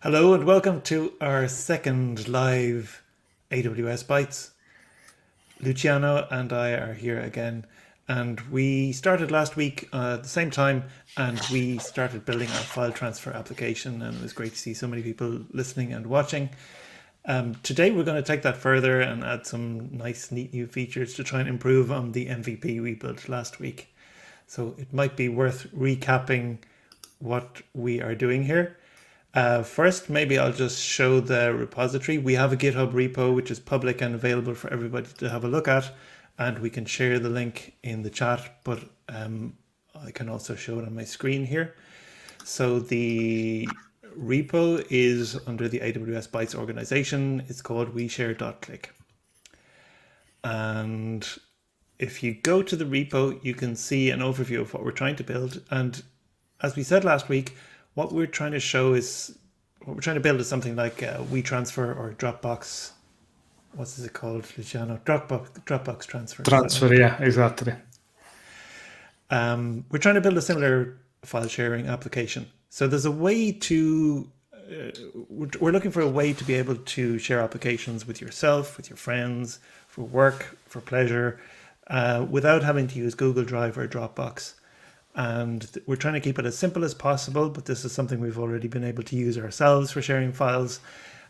Hello and welcome to our second live AWS Bytes. Luciano and I are here again, and we started last week at the same time, and we started building our file transfer application, and it was great to see so many people listening and watching. Today we're going to take that further and add some nice, neat new features to try and improve on the MVP we built last week. So it might be worth recapping what we are doing here. First, maybe I'll just show the repository. We have a GitHub repo, which is public and available for everybody to have a look at. And we can share the link in the chat, but I can also show it on my screen here. So the repo is under the AWS Bytes organization. It's called weshare.click. And if you go to the repo, you can see an overview of what we're trying to build. And as we said last week, what we're trying to build is something like WeTransfer or Dropbox. What is it called, Luciano? Dropbox Transfer. Transfer, yeah, exactly. We're trying to build a similar file sharing application. So there's a way to, we're looking for a way to be able to share applications with yourself, with your friends, for work, for pleasure, without having to use Google Drive or Dropbox. And we're trying to keep it as simple as possible, but this is something we've already been able to use ourselves for sharing files.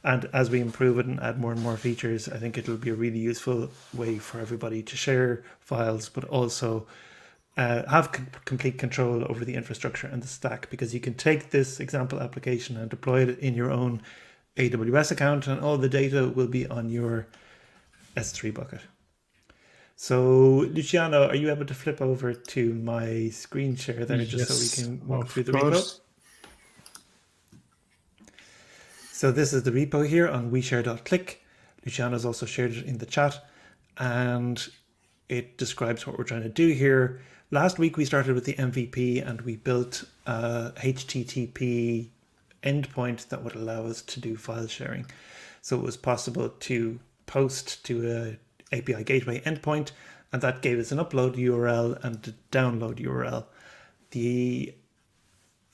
And as we improve it and add more and more features, I think it'll be a really useful way for everybody to share files, but also have complete control over the infrastructure and the stack, because you can take this example application and deploy it in your own AWS account, and all the data will be on your S3 bucket. So, Luciano, are you able to flip over to my screen share there just so we can walk through the repo? So this is the repo here on weshare.click. Luciano's also shared it in the chat, and it describes what we're trying to do here. Last week we started with the MVP, and we built a HTTP endpoint that would allow us to do file sharing. So it was possible to post to a API gateway endpoint, and that gave us an upload URL and a download URL. The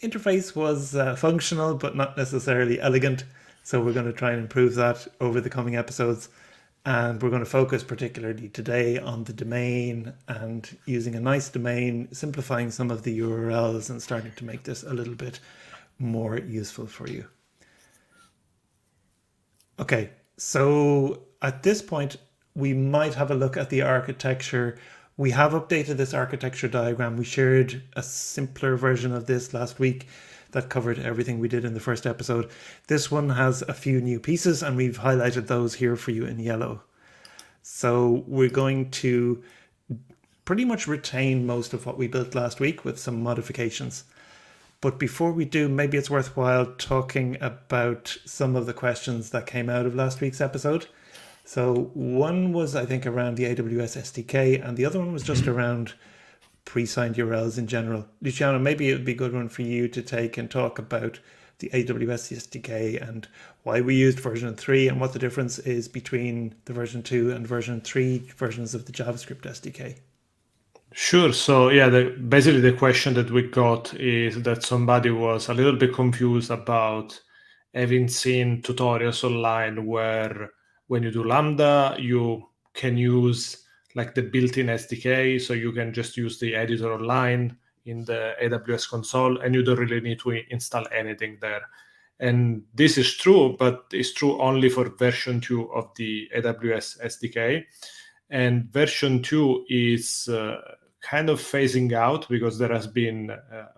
interface was functional, but not necessarily elegant. So we're going to try and improve that over the coming episodes. And we're going to focus particularly today on the domain and using a nice domain, simplifying some of the URLs and starting to make this a little bit more useful for you. Okay, so at this point, we might have a look at the architecture. We have updated this architecture diagram. We shared a simpler version of this last week that covered everything we did in the first episode. This one has a few new pieces, and we've highlighted those here for you in yellow. So we're going to pretty much retain most of what we built last week with some modifications. But before we do, maybe it's worthwhile talking about some of the questions that came out of last week's episode. So one was, I think, around the AWS SDK, and the other one was just around pre-signed URLs in general. Luciano, maybe it would be a good one for you to take and talk about the AWS SDK and why we used version 3 and what the difference is between the version 2 and version 3 versions of the JavaScript SDK. Sure. So yeah, basically the question that we got is that somebody was a little bit confused about having seen tutorials online where when you do Lambda, you can use like the built-in SDK, so you can just use the editor online in the AWS console, and you don't really need to install anything there. And this is true, but it's true only for version 2 of the AWS SDK. And version 2 is kind of phasing out because there has been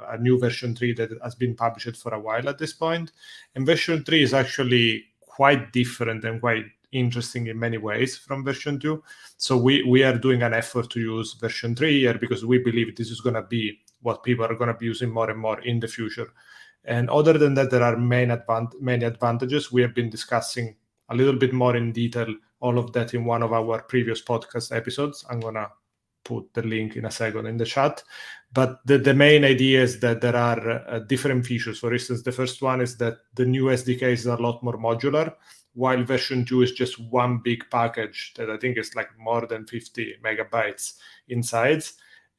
a new version 3 that has been published for a while at this point. And version 3 is actually quite different and quite interesting in many ways from version 2. So we are doing an effort to use version 3 here because we believe this is going to be what people are going to be using more and more in the future. And other than that, there are many advantages. We have been discussing a little bit more in detail all of that in one of our previous podcast episodes. I'm going to put the link in a second in the chat. But the main idea is that there are different features. For instance, the first one is that the new SDK is a lot more modular, while version 2 is just one big package that I think is like more than 50 megabytes in size.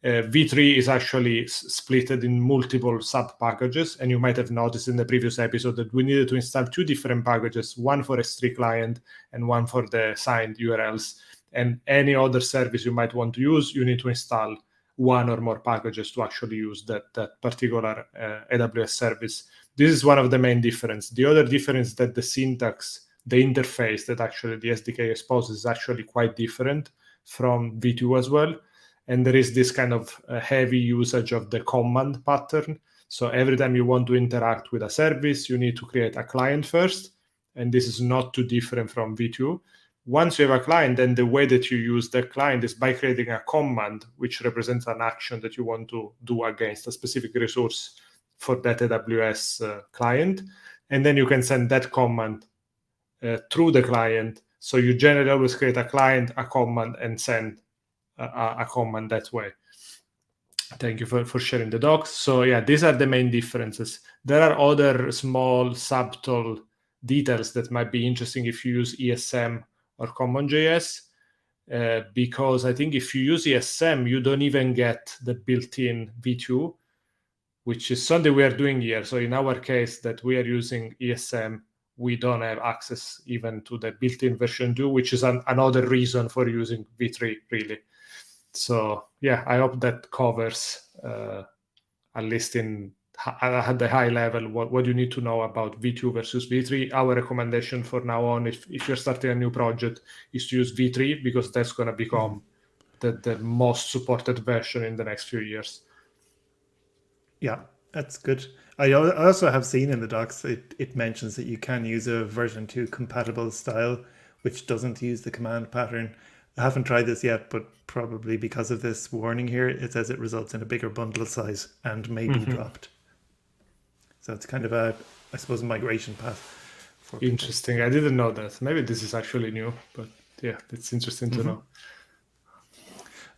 V3 is actually splitted in multiple sub-packages, and you might have noticed in the previous episode that we needed to install 2 different packages, one for S3 client and one for the signed URLs. And any other service you might want to use, you need to install one or more packages to actually use that particular AWS service. This is one of the main differences. The other difference is that the syntax, the interface that actually the SDK exposes is actually quite different from V2 as well. And there is this kind of heavy usage of the command pattern. So every time you want to interact with a service, you need to create a client first. And this is not too different from V2. Once you have a client, then the way that you use the client is by creating a command, which represents an action that you want to do against a specific resource for that AWS client. And then you can send that command through the client. So you generally always create a client, a command, and send a command that way. Thank you for sharing the docs. So yeah, these are the main differences. There are other small subtle details that might be interesting if you use ESM or CommonJS, because I think if you use ESM, you don't even get the built-in V2, which is something we are doing here. So in our case that we are using ESM, we don't have access even to the built-in version 2, which is another reason for using V3, really. So yeah, I hope that covers, at least at the high level, what you need to know about V2 versus V3. Our recommendation for now on, if you're starting a new project, is to use V3, because that's going to become the most supported version in the next few years. Yeah, that's good. I also have seen in the docs, it mentions that you can use a version 2 compatible style, which doesn't use the command pattern. I haven't tried this yet, but probably because of this warning here, it says it results in a bigger bundle size and may be dropped. So it's kind of a, I suppose, a migration path. For Interesting. People. I didn't know that. Maybe this is actually new, but yeah, it's interesting to know.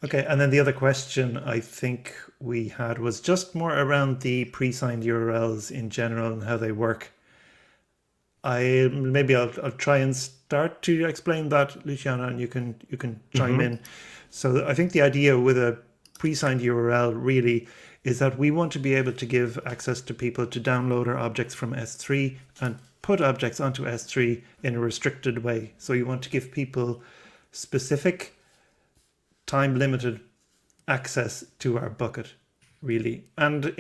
Okay, and then the other question I think we had was just more around the pre-signed URLs in general and how they work. I'll try and start to explain that, Luciano, and you can chime in. So I think the idea with a pre-signed URL really is that we want to be able to give access to people to download our objects from S3 and put objects onto S3 in a restricted way. So you want to give people specific time-limited access to our bucket, really. And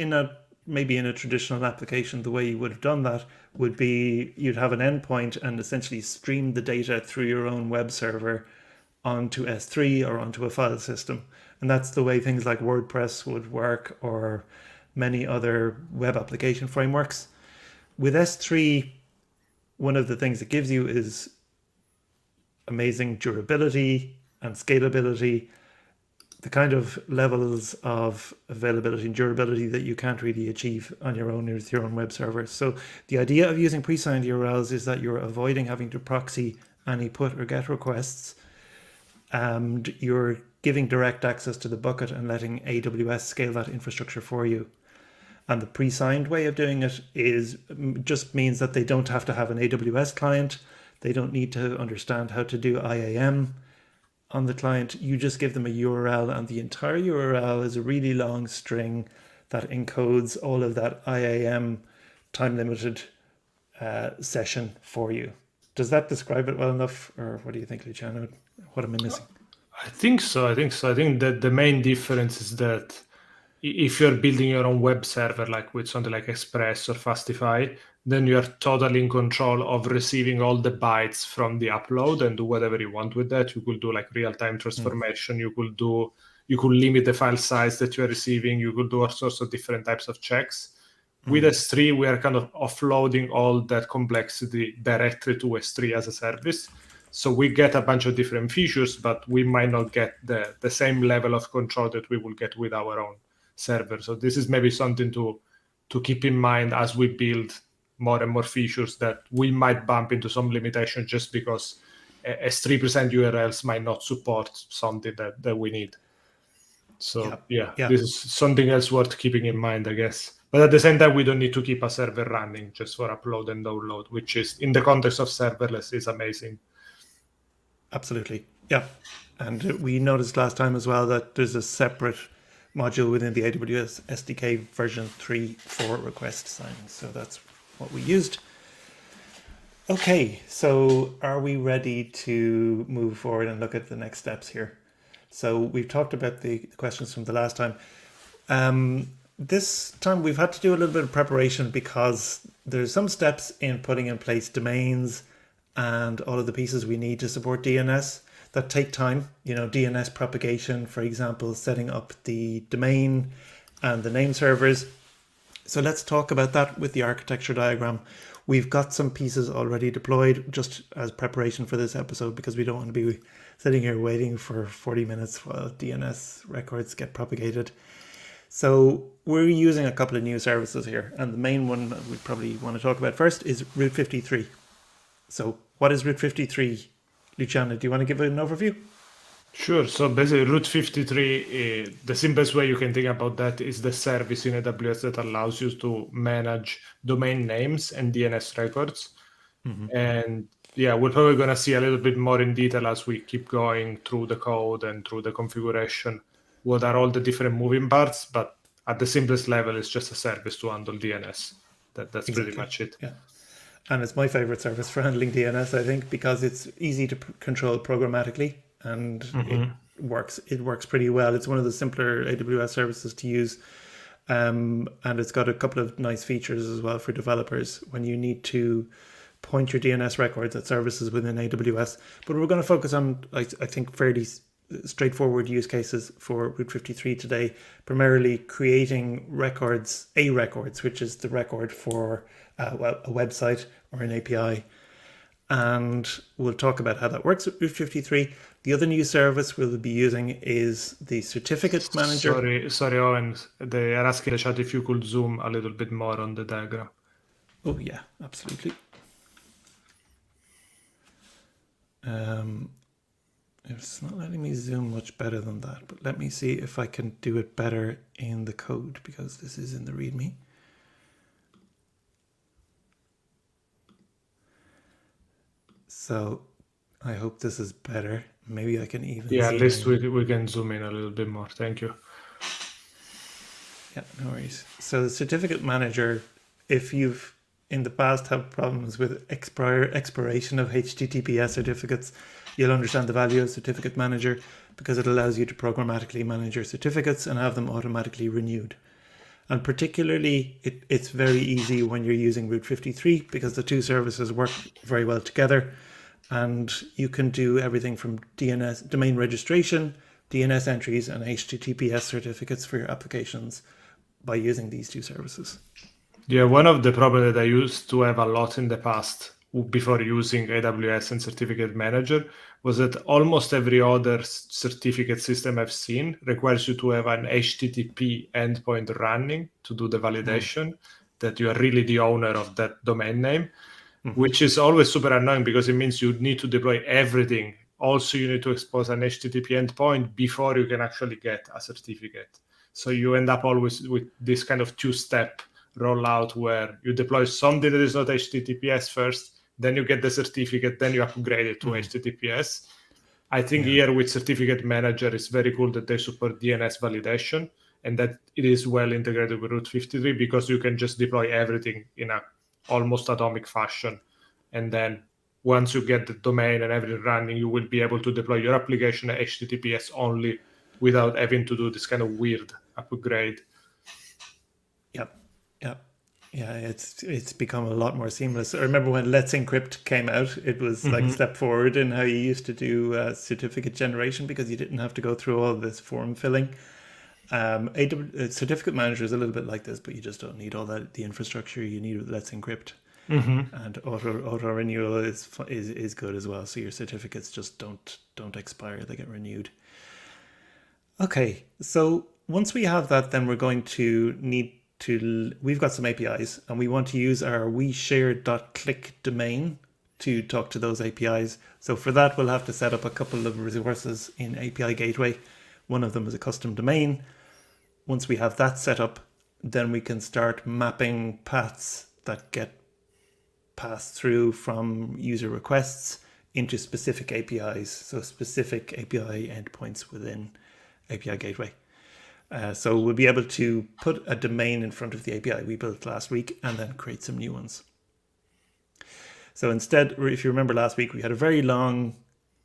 maybe in a traditional application, the way you would have done that would be you'd have an endpoint and essentially stream the data through your own web server onto S3 or onto a file system. And that's the way things like WordPress would work, or many other web application frameworks. With S3, one of the things it gives you is amazing durability and scalability, the kind of levels of availability and durability that you can't really achieve on your own with your own web server. So the idea of using pre-signed URLs is that you're avoiding having to proxy any put or get requests, and you're giving direct access to the bucket and letting AWS scale that infrastructure for you. And the pre-signed way of doing it just means that they don't have to have an AWS client. They don't need to understand how to do IAM on the client. You just give them a URL, and the entire URL is a really long string that encodes all of that IAM time-limited session for you. Does that describe it well enough, or what do you think, Luciano? What am I missing? I think so. I think that the main difference is that if you're building your own web server, like with something like Express or Fastify, then you are totally in control of receiving all the bytes from the upload and do whatever you want with that. You could do like real-time transformation. You could limit the file size that you are receiving. You could do all sorts of different types of checks. With S3, we are kind of offloading all that complexity directly to S3 as a service. So we get a bunch of different features, but we might not get the same level of control that we will get with our own server. So this is maybe something to keep in mind as we build more and more features, that we might bump into some limitation just because S3 present URLs might not support something that we need. So yeah, this is something else worth keeping in mind, I guess. But at the same time, we don't need to keep a server running just for upload and download, which is, in the context of serverless, is amazing. Absolutely. Yeah. And we noticed last time as well that there's a separate module within the AWS SDK version 3 for request signing. So that's what we used. Okay, so are we ready to move forward and look at the next steps here? So we've talked about the questions from the last time. This time we've had to do a little bit of preparation because there's some steps in putting in place domains and all of the pieces we need to support DNS that take time. You know, DNS propagation, for example, setting up the domain and the name servers. So let's talk about that with the architecture diagram. We've got some pieces already deployed just as preparation for this episode because we don't want to be sitting here waiting for 40 minutes while DNS records get propagated. So we're using a couple of new services here, and the main one that we probably want to talk about first is Route 53. So what is Route 53? Luciano, do you want to give an overview? Sure. So basically, Route 53, the simplest way you can think about that is the service in AWS that allows you to manage domain names and DNS records. And yeah, we're probably going to see a little bit more in detail as we keep going through the code and through the configuration, what are all the different moving parts. But at the simplest level, it's just a service to handle DNS. That's pretty much it. Yeah. And it's my favorite service for handling DNS, I think, because it's easy to control programmatically and it works pretty well. It's one of the simpler AWS services to use. And it's got a couple of nice features as well for developers when you need to point your DNS records at services within AWS. But we're going to focus on, I think, fairly straightforward use cases for Route 53 today, primarily creating records, which is the record for a website or an API. And we'll talk about how that works with Route 53. The other new service we'll be using is the certificate manager. Sorry, Owen. They are asking the chat if you could zoom a little bit more on the diagram. Oh, yeah, absolutely. It's not letting me zoom much better than that, but let me see if I can do it better in the code because this is in the README. So I hope this is better. Maybe I can even at least we can zoom in a little bit more. Thank you. Yeah, no worries. So the certificate manager, if you've in the past have problems with expiration of HTTPS certificates, you'll understand the value of certificate manager because it allows you to programmatically manage your certificates and have them automatically renewed. And particularly, it's very easy when you're using Route 53 because the two services work very well together. And you can do everything from DNS, domain registration, DNS entries, and HTTPS certificates for your applications by using these two services. Yeah, one of the problems that I used to have a lot in the past before using AWS and Certificate Manager was that almost every other certificate system I've seen requires you to have an HTTP endpoint running to do the validation that you are really the owner of that domain name, which is always super annoying because it means you need to deploy everything. Also, you need to expose an HTTP endpoint before you can actually get a certificate. So you end up always with this kind of two-step rollout where you deploy something that is not HTTPS first, then you get the certificate, then you upgrade it to HTTPS. I think here with Certificate Manager, it's very cool that they support DNS validation and that it is well integrated with Route 53 because you can just deploy everything in a almost atomic fashion. And then once you get the domain and everything running, you will be able to deploy your application at HTTPS only without having to do this kind of weird upgrade. Yeah, it's become a lot more seamless. I remember when Let's Encrypt came out, it was like a step forward in how you used to do certificate generation because you didn't have to go through all this form filling. Certificate Manager is a little bit like this, but you just don't need all that the infrastructure you need with Let's Encrypt. And auto renewal is good as well. So your certificates just don't expire; they get renewed. Okay, so once we have that, then we're going to need to, we've got some APIs and we want to use our weshare.click domain to talk to those APIs. So for that, we'll have to set up a couple of resources in API Gateway. One of them is a custom domain. Once we have that set up, then we can start mapping paths that get passed through from user requests into specific APIs. So specific API endpoints within API Gateway. So we'll be able to put a domain in front of the API we built last week and then create some new ones. So instead, if you remember last week, we had a very long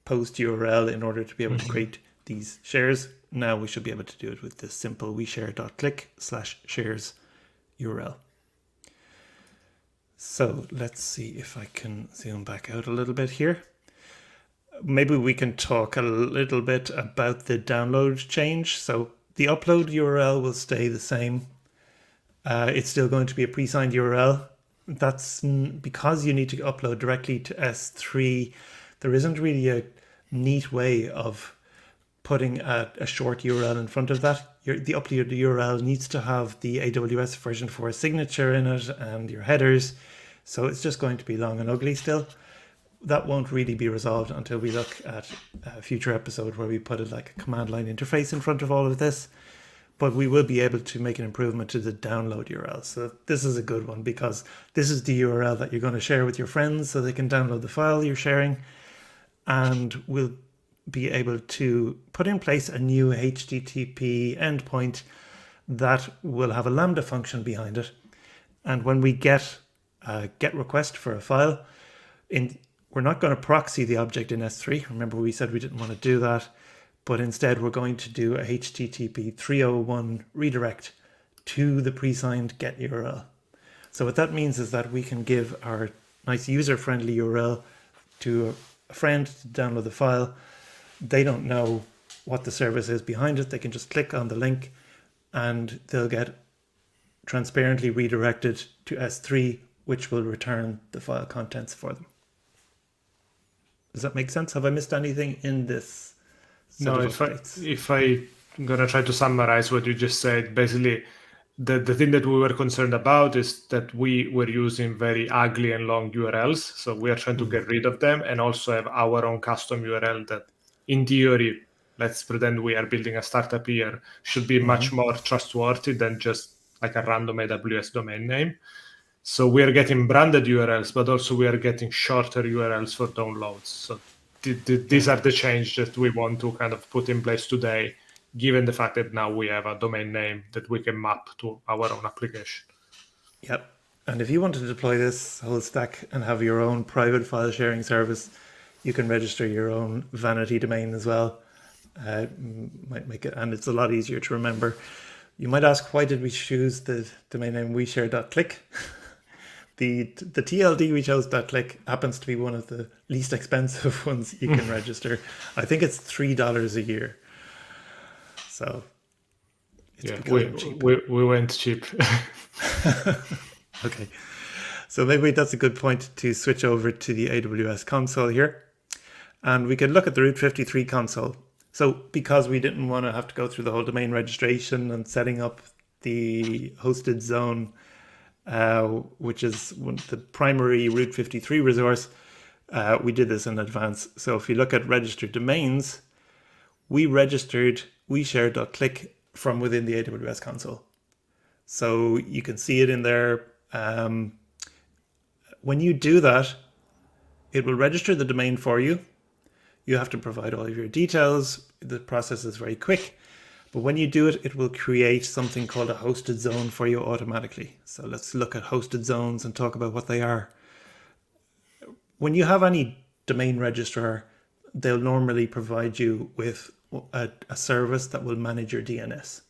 post URL in order to be able to create these shares. Now we should be able to do it with this simple weshare.click/shares URL. So let's see if I can zoom back out a little bit here. Maybe we can talk a little bit about the download change. So the upload URL will stay the same. It's still going to be a pre-signed URL. That's because you need to upload directly to S3. There isn't really a neat way of putting a short URL in front of that. The upload URL needs to have the AWS version 4 signature in it and your headers. So it's just going to be long and ugly still. That won't really be resolved until we look at a future episode where we put it like a command line interface in front of all of this. But we will be able to make an improvement to the download URL. So this is a good one because this is the URL that you're going to share with your friends so they can download the file you're sharing. And we'll be able to put in place a new HTTP endpoint that will have a Lambda function behind it. And when we get a GET request for a file, we're not going to proxy the object in S3. Remember, we said we didn't want to do that. But instead, we're going to do a HTTP 301 redirect to the pre-signed GET URL. So what that means is that we can give our nice user-friendly URL to a friend to download the file. They don't know what the service is behind it. They can just click on the link and they'll get transparently redirected to S3, which will return the file contents for them. Does that make sense? Have I missed anything in this? No, if I'm gonna try to summarize what you just said, basically the thing that we were concerned about is that we were using very ugly and long URLs. So we are trying to get rid of them and also have our own custom URL that in theory, let's pretend we are building a startup here, should be much more trustworthy than just like a random AWS domain name. So we are getting branded URLs, but also we are getting shorter URLs for downloads. So these are the changes that we want to kind of put in place today, given the fact that now we have a domain name that we can map to our own application. Yep. And if you want to deploy this whole stack and have your own private file sharing service, you can register your own vanity domain as well. Might make it, and it's a lot easier to remember. You might ask, why did we choose the domain name weshare.click? The TLD we chose, .click, happens to be one of the least expensive ones you can register. I think it's $3 a year. So it's becoming cheap. We went cheap. Okay. So maybe that's a good point to switch over to the AWS console here. And we can look at the Route 53 console. So because we didn't want to have to go through the whole domain registration and setting up the hosted zone, which is the primary Route 53 resource, we did this in advance. So if you look at registered domains, we registered weshare.click from within the AWS console. So you can see it in there. When you do that, it will register the domain for you. You have to provide all of your details. The process is very quick. But when you do it, it will create something called a hosted zone for you automatically. So let's look at hosted zones and talk about what they are. When you have any domain registrar, they'll normally provide you with a service that will manage your DNS.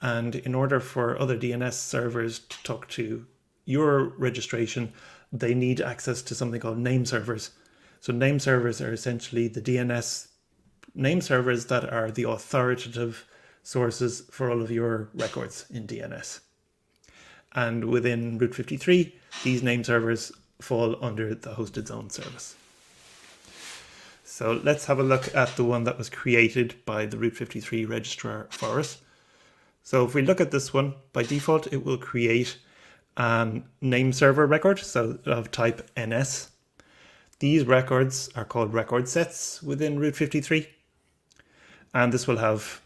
And in order for other DNS servers to talk to your registration, they need access to something called name servers. So name servers are essentially the DNS name servers that are the authoritative sources for all of your records in DNS. And within Route 53, these name servers fall under the hosted zone service. So let's have a look at the one that was created by the Route 53 registrar for us. So if we look at this one, by default, it will create a name server record, so of type NS. These records are called record sets within Route 53. And this will have,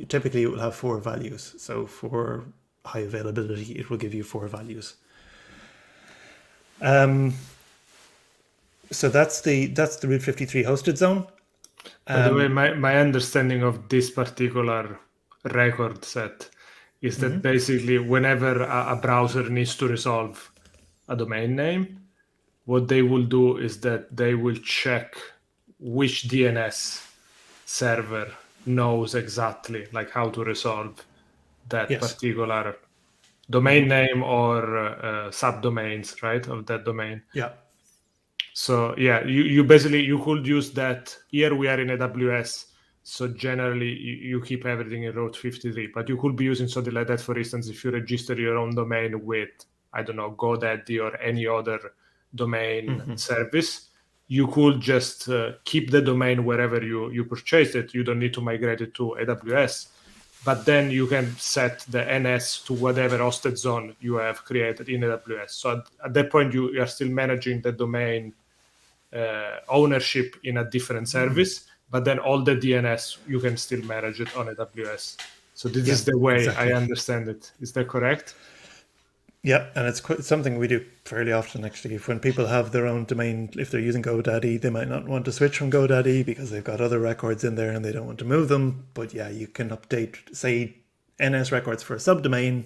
typically it will have 4 values. So for high availability, it will give you 4 values. So that's the Route 53 hosted zone. By the way, my understanding of this particular record set is that basically whenever a browser needs to resolve a domain name, what they will do is that they will check which DNS server knows exactly like how to resolve that Yes. particular domain name or subdomains, right, of that domain. Yeah. So yeah, you basically you could use that. Here we are in AWS, so generally you keep everything in Route 53, but you could be using something like that, for instance, if you register your own domain with, I don't know, GoDaddy or any other domain service. You could just keep the domain wherever you purchased it. You don't need to migrate it to AWS. But then you can set the NS to whatever hosted zone you have created in AWS. So at that point, you are still managing the domain ownership in a different service, but then all the DNS, you can still manage it on AWS. So this is the way exactly. I understand it. Is that correct? Yeah, and it's something we do fairly often, actually. When people have their own domain, if they're using GoDaddy, they might not want to switch from GoDaddy because they've got other records in there and they don't want to move them. But yeah, you can update, say, NS records for a subdomain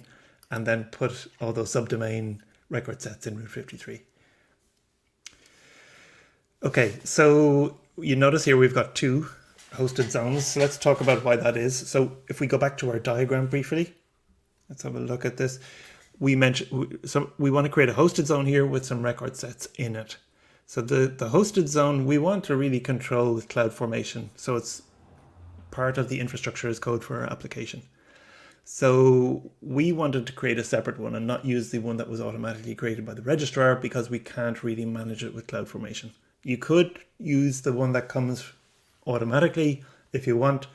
and then put all those subdomain record sets in Route 53. Okay, so you notice here we've got two hosted zones. So let's talk about why that is. So if we go back to our diagram briefly, let's have a look at this. We mentioned we want to create a hosted zone here with some record sets in it. So the hosted zone, we want to really control with CloudFormation. So it's part of the infrastructure as code for our application. So we wanted to create a separate one and not use the one that was automatically created by the registrar because we can't really manage it with CloudFormation. You could use the one that comes automatically if you want,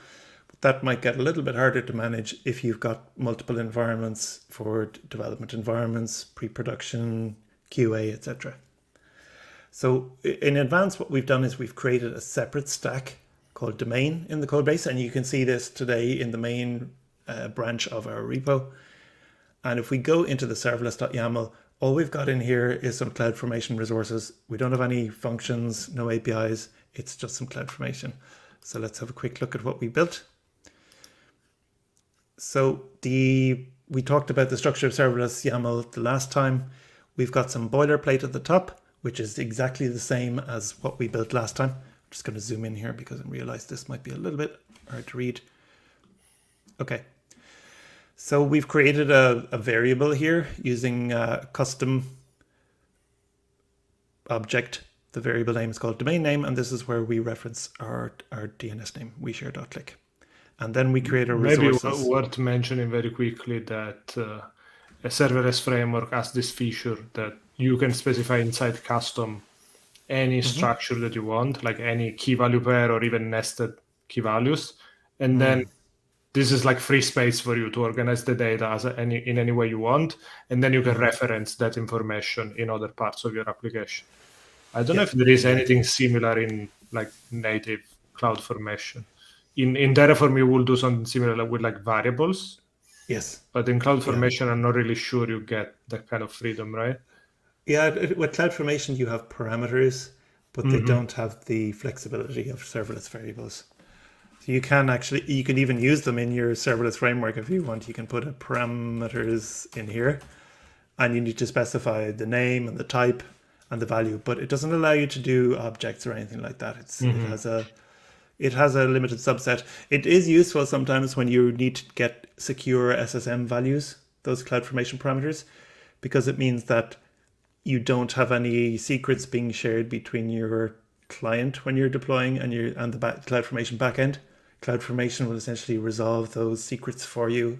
but that might get a little bit harder to manage if you've got multiple environments for development environments, pre-production, QA, etc. So in advance, what we've done is we've created a separate stack called domain in the code base, and you can see this today in the main branch of our repo. And if we go into the serverless.yaml, all we've got in here is some CloudFormation resources. We don't have any functions, no APIs. It's just some CloudFormation. So let's have a quick look at what we built. So we talked about the structure of serverless YAML the last time. We've got some boilerplate at the top, which is exactly the same as what we built last time. I'm just going to zoom in here because I realize this might be a little bit hard to read. Okay. So we've created a variable here using a custom object. The variable name is called domain name, and this is where we reference our DNS name, weshare.click. And then we create a resources. Maybe worth mentioning very quickly that a serverless framework has this feature that you can specify inside custom any structure that you want, like any key value pair or even nested key values. And then this is like free space for you to organize the data in any way you want. And then you can reference that information in other parts of your application. I don't know if there is anything similar in like native CloudFormation. In Terraform, you will do something similar with like variables. Yes. But in CloudFormation, I'm not really sure you get that kind of freedom, right? Yeah, with CloudFormation, you have parameters, but they don't have the flexibility of serverless variables. So you can even use them in your serverless framework if you want. You can put parameters in here, and you need to specify the name and the type and the value, but it doesn't allow you to do objects or anything like that. It has a limited subset. It is useful sometimes when you need to get secure SSM values, those CloudFormation parameters, because it means that you don't have any secrets being shared between your client when you're deploying and the CloudFormation backend. CloudFormation will essentially resolve those secrets for you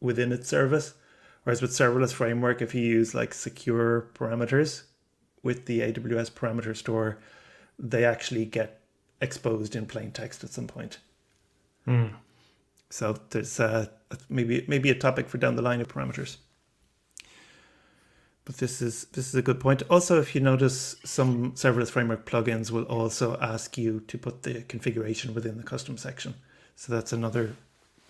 within its service. Whereas with serverless framework, if you use like secure parameters with the AWS parameter store, they actually get exposed in plain text at some point. So there's maybe a topic for down the line of parameters. But this is a good point. Also, if you notice, some serverless framework plugins will also ask you to put the configuration within the custom section. So that's another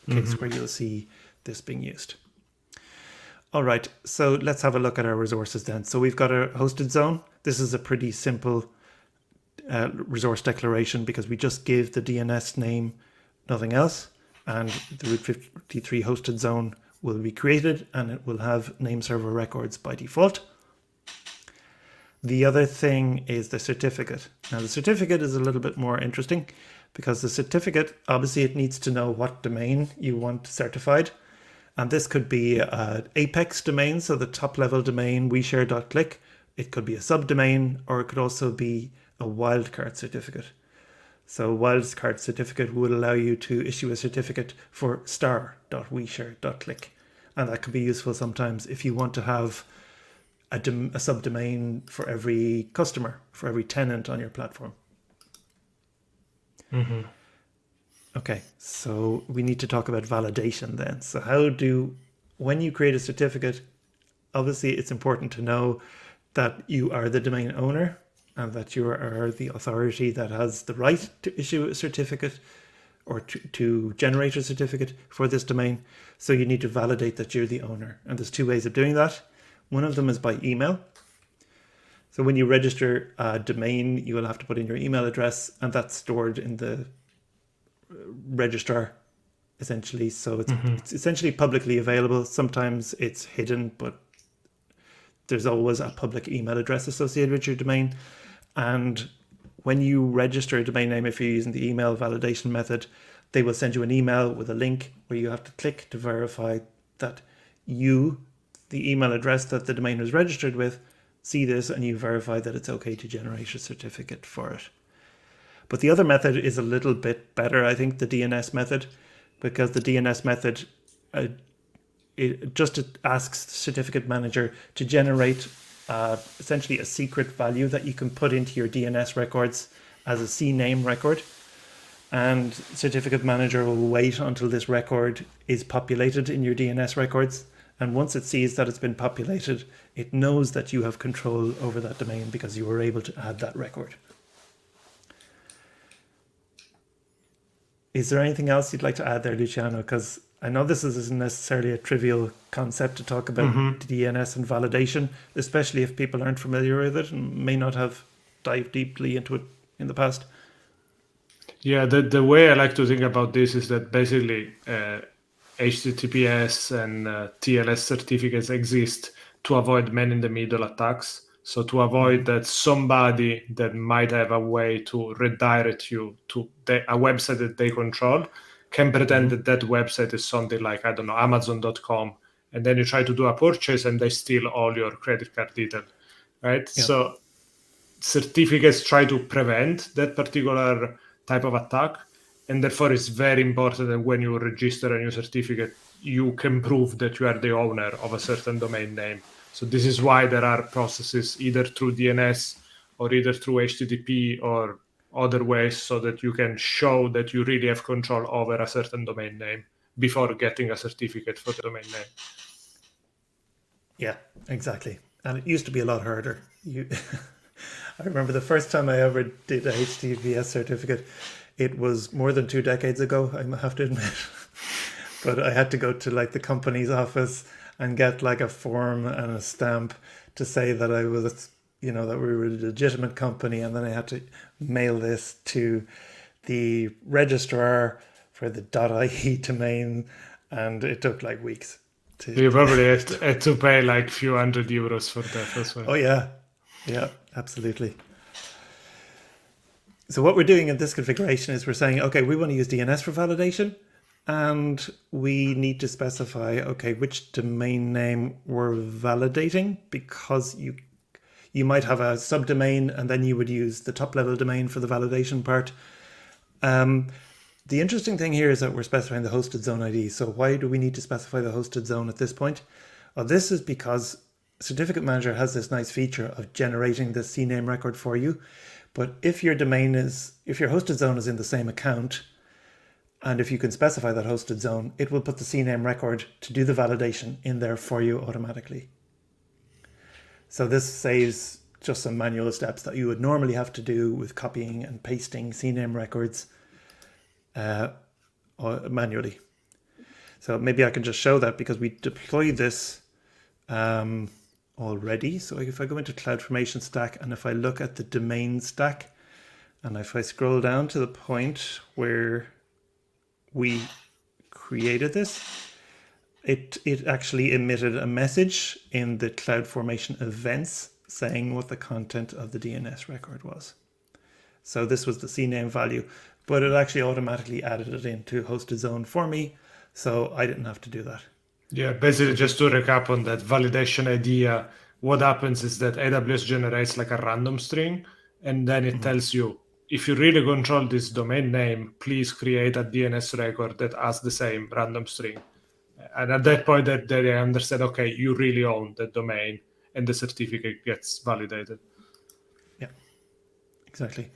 case where you'll see this being used. All right, so let's have a look at our resources then. So we've got a hosted zone. This is a pretty simple resource declaration because we just give the DNS name, nothing else. and the root 53 hosted zone will be created, and it will have name server records by default. The other thing is the certificate. Now the certificate is a little bit more interesting because the certificate, obviously it needs to know what domain you want certified. And this could be an Apex domain, so the top level domain weshare.click. It could be a subdomain, or it could also be a wildcard certificate. So wildcard certificate would allow you to issue a certificate for star.weshare.click. And that could be useful sometimes if you want to have a subdomain for every customer, for every tenant on your platform. Mm-hmm. Okay, so we need to talk about validation then. So when you create a certificate, obviously it's important to know that you are the domain owner and that you are the authority that has the right to issue a certificate or to generate a certificate for this domain. So you need to validate that you're the owner. And there's two ways of doing that. One of them is by email. So when you register a domain, you will have to put in your email address, and that's stored in the registrar, essentially. So it's essentially publicly available. Sometimes it's hidden, but there's always a public email address associated with your domain. And when you register a domain name, if you're using the email validation method, they will send you an email with a link where you have to click to verify that you, the email address that the domain was registered with, see this, and you verify that it's okay to generate a certificate for it. But the other method is a little bit better, I think, the DNS method, because the DNS method it just asks the certificate manager to generate essentially a secret value that you can put into your DNS records as a CNAME record. And certificate manager will wait until this record is populated in your DNS records. And once it sees that it's been populated, it knows that you have control over that domain because you were able to add that record. Is there anything else you'd like to add there, Luciano? Because I know this isn't necessarily a trivial concept to talk about DNS and validation, especially if people aren't familiar with it and may not have dived deeply into it in the past. Yeah, the way I like to think about this is that basically HTTPS and TLS certificates exist to avoid man-in-the-middle attacks. So to avoid that somebody that might have a way to redirect you to a website that they control can pretend that website is something like, I don't know, Amazon.com. And then you try to do a purchase and they steal all your credit card details, right? Yeah. So certificates try to prevent that particular type of attack. And therefore, it's very important that when you register a new certificate, you can prove that you are the owner of a certain domain name. So this is why there are processes either through DNS or either through HTTP or other ways so that you can show that you really have control over a certain domain name before getting a certificate for the domain name. Yeah, exactly. And it used to be a lot harder. I remember the first time I ever did a HTTPS certificate, it was more than 2 decades ago, I have to admit. But I had to go to like the company's office and get like a form and a stamp to say that I was, that we were a legitimate company. And then I had to mail this to the registrar for the .ie domain. And it took like weeks. You probably had to pay like a few €100 for that as well. Oh, yeah. Yeah, absolutely. So what we're doing in this configuration is we're saying, okay, we want to use DNS for validation. And we need to specify, okay, which domain name we're validating, because you might have a subdomain and then you would use the top level domain for the validation part. The interesting thing here is that we're specifying the hosted zone ID. So why do we need to specify the hosted zone at this point? Well, this is because Certificate Manager has this nice feature of generating the CNAME record for you. But if your hosted zone is in the same account, and if you can specify that hosted zone, it will put the CNAME record to do the validation in there for you automatically. So this saves just some manual steps that you would normally have to do with copying and pasting CNAME records manually. So maybe I can just show that because we deployed this already. So if I go into CloudFormation stack and if I look at the domain stack, and if I scroll down to the point where we created this, it actually emitted a message in the CloudFormation events saying what the content of the DNS record was. So this was the CNAME value, but it actually automatically added it into hosted zone for me, so I didn't have to do that. Yeah, basically, just to recap on that validation idea, what happens is that AWS generates like a random string, and then it tells you, if you really control this domain name, please create a DNS record that has the same random string. And at that point, that they understand, okay, you really own the domain, and the certificate gets validated. Yeah, exactly.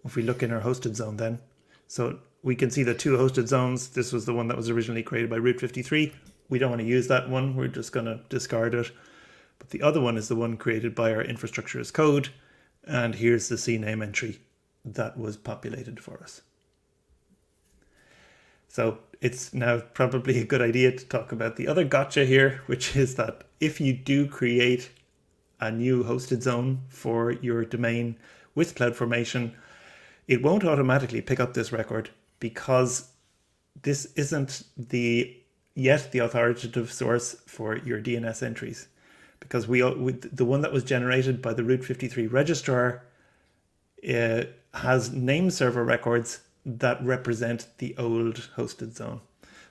If we look in our hosted zone then, so we can see the two hosted zones. This was the one that was originally created by Route 53. We don't want to use that one. We're just going to discard it. But the other one is the one created by our infrastructure as code. And here's the CNAME entry that was populated for us. So it's now probably a good idea to talk about the other gotcha here, which is that if you do create a new hosted zone for your domain with CloudFormation, it won't automatically pick up this record because this isn't yet the authoritative source for your DNS entries. Because the one that was generated by the Route 53 registrar has name server records that represent the old hosted zone.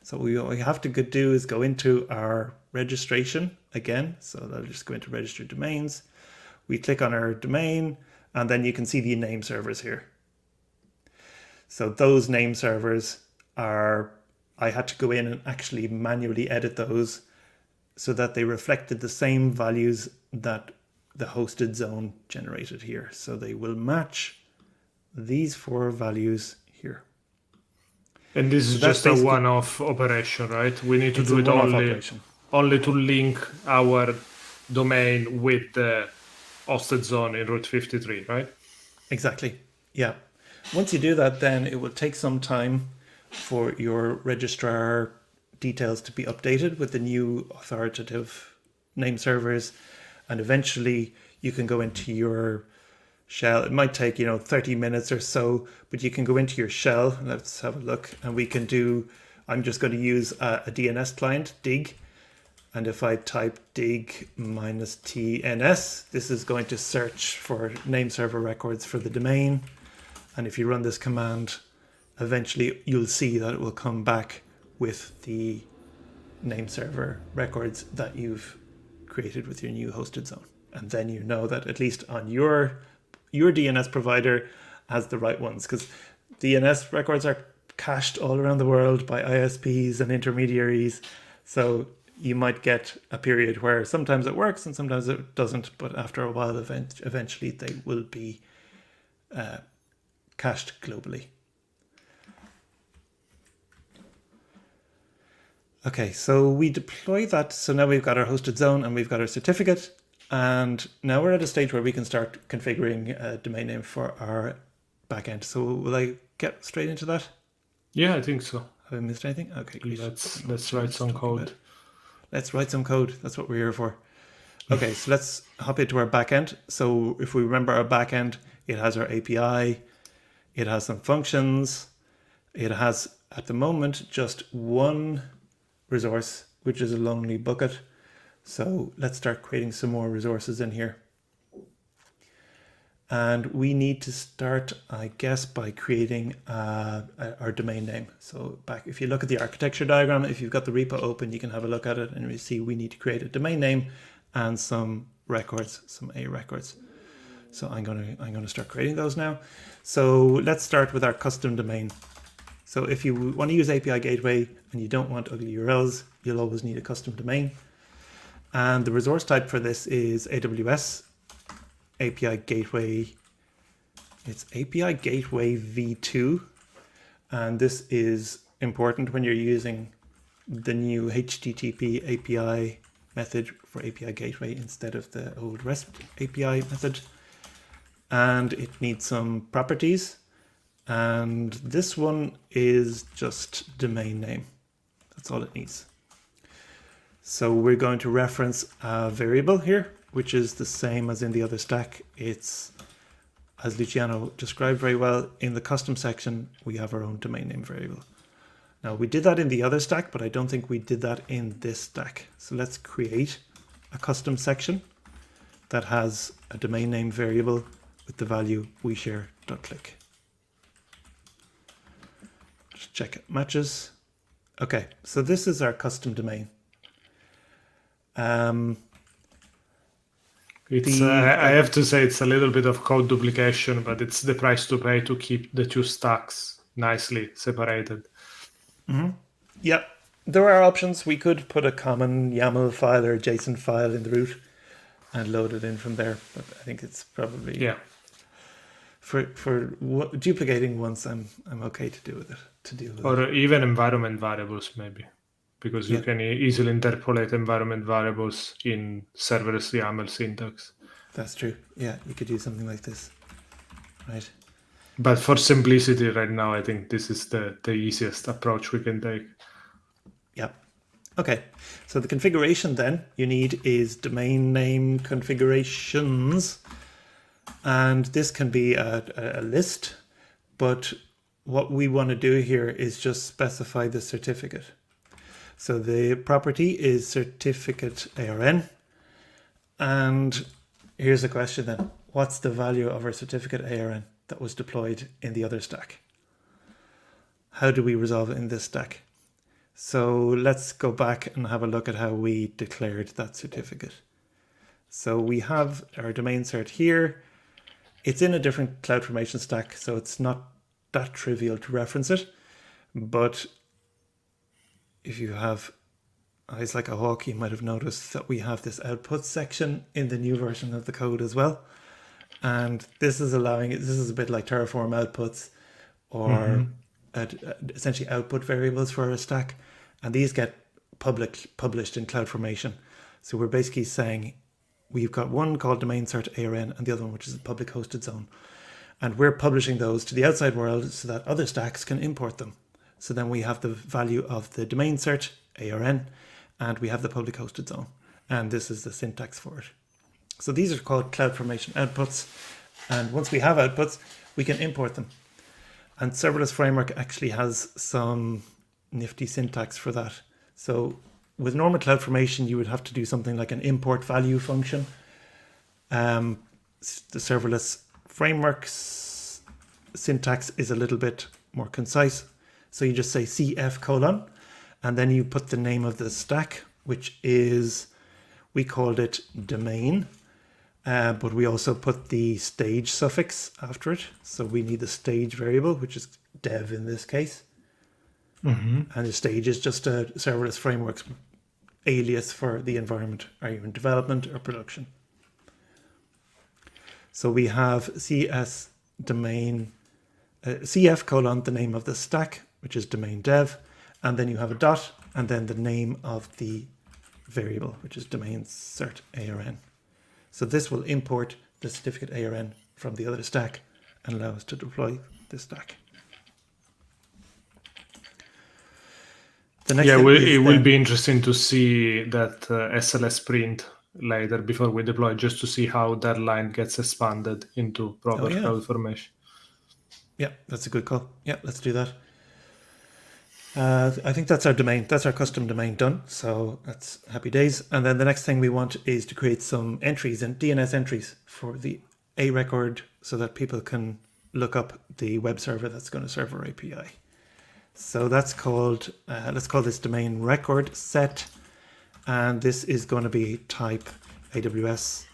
So what we have to do is go into our registration again. So I'll just go into register domains. We click on our domain, and then you can see the name servers here. So those name servers I had to go in and actually manually edit those so that they reflected the same values that the hosted zone generated here. So they will match these 4 values here. And this is just a one-off operation, right? We need to do it only to link our domain with the hosted zone in Route 53, right? Exactly, yeah. Once you do that, then it will take some time for your registrar details to be updated with the new authoritative name servers, and eventually you can go into your shell. It might take 30 minutes or so, but you can go into your shell. Let's have a look, and we can do, I'm just going to use a DNS client, dig, and if I type dig -tns, this is going to search for name server records for the domain. And if you run this command, eventually you'll see that it will come back with the name server records that you've created with your new hosted zone. And then you know that at least on your DNS provider has the right ones, because DNS records are cached all around the world by ISPs and intermediaries. So you might get a period where sometimes it works and sometimes it doesn't, but after a while, eventually they will be cached globally. Okay, so we deploy that. So now we've got our hosted zone and we've got our certificate. And now we're at a stage where we can start configuring a domain name for our backend. So will I get straight into that? Yeah, I think so. Have I missed anything? Okay, great. Let's write some code. Let's write some code. That's what we're here for. Okay, so let's hop into our backend. So if we remember our backend, it has our API, it has some functions, it has at the moment just one resource, which is a lonely bucket. So let's start creating some more resources in here. And we need to start, I guess, by creating our domain name. So if you look at the architecture diagram, if you've got the repo open, you can have a look at it and you see we need to create a domain name and some records, some A records. So I'm going to start creating those now. So let's start with our custom domain. So if you want to use API Gateway and you don't want ugly URLs, you'll always need a custom domain. And the resource type for this is AWS API Gateway. It's API Gateway v2. And this is important when you're using the new HTTP API method for API Gateway instead of the old REST API method. And it needs some properties. And this one is just domain name. That's all it needs. So we're going to reference a variable here, which is the same as in the other stack. It's, as Luciano described very well, in the custom section, we have our own domain name variable. Now we did that in the other stack, but I don't think we did that in this stack. So let's create a custom section that has a domain name variable with the value weshare.click. Just check it matches. Okay, so this is our custom domain. I have to say it's a little bit of code duplication, but it's the price to pay to keep the two stacks nicely separated. Mm-hmm. Yeah, there are options. We could put a common YAML file or JSON file in the root and load it in from there, but I think it's probably for duplicating once. I'm okay to do with it. Or even environment variables maybe, because you can easily interpolate environment variables in serverless YAML syntax. That's true. Yeah, you could do something like this, right? But for simplicity right now, I think this is the easiest approach we can take. Yeah. Okay. So the configuration then you need is domain name configurations. And this can be a list, but what we want to do here is just specify the certificate. So the property is certificate ARN. And here's the question then. What's the value of our certificate ARN that was deployed in the other stack? How do we resolve it in this stack? So let's go back and have a look at how we declared that certificate. So we have our domain cert here. It's in a different CloudFormation stack, so it's not that trivial to reference it. But if you have eyes like a hawk, you might have noticed that we have this output section in the new version of the code as well. And this is allowing it, this is a bit like Terraform outputs or essentially output variables for a stack. And these get published in CloudFormation. So we're basically saying we've got one called domain cert ARN and the other one, which is a public hosted zone. And we're publishing those to the outside world so that other stacks can import them. So then we have the value of the domain cert ARN and we have the public hosted zone. And this is the syntax for it. So these are called CloudFormation outputs. And once we have outputs, we can import them. And Serverless Framework actually has some nifty syntax for that. So with normal CloudFormation, you would have to do something like an import value function. The Serverless Framework's syntax is a little bit more concise. So you just say CF : and then you put the name of the stack, which is, we called it domain, but we also put the stage suffix after it. So we need the stage variable, which is dev in this case. And the stage is just a Serverless Framework's alias for the environment. Are you in development or production? So we have CS domain, CF : the name of the stack, which is domain dev, and then you have a dot, and then the name of the variable, which is domain cert ARN. So this will import the certificate ARN from the other stack and allow us to deploy this stack. It will be interesting to see that SLS print later before we deploy, just to see how that line gets expanded into proper CloudFormation. Yeah, that's a good call. Yeah, let's do that. I think that's our domain. That's our custom domain done. So that's happy days. And then the next thing we want is to create some entries and DNS entries for the A record so that people can look up the web server that's going to serve our API. So that's called, let's call this domain record set. And this is going to be type AWS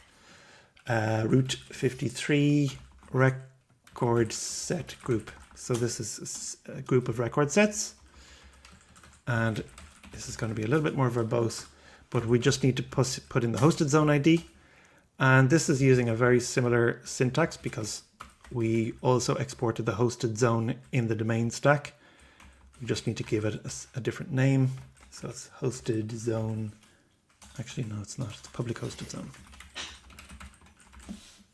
root 53 record set group. So this is a group of record sets. And this is going to be a little bit more verbose, but we just need to put in the hosted zone ID. And this is using a very similar syntax because we also exported the hosted zone in the domain stack. We just need to give it a different name. So it's hosted zone. Actually, no, it's not. It's public hosted zone.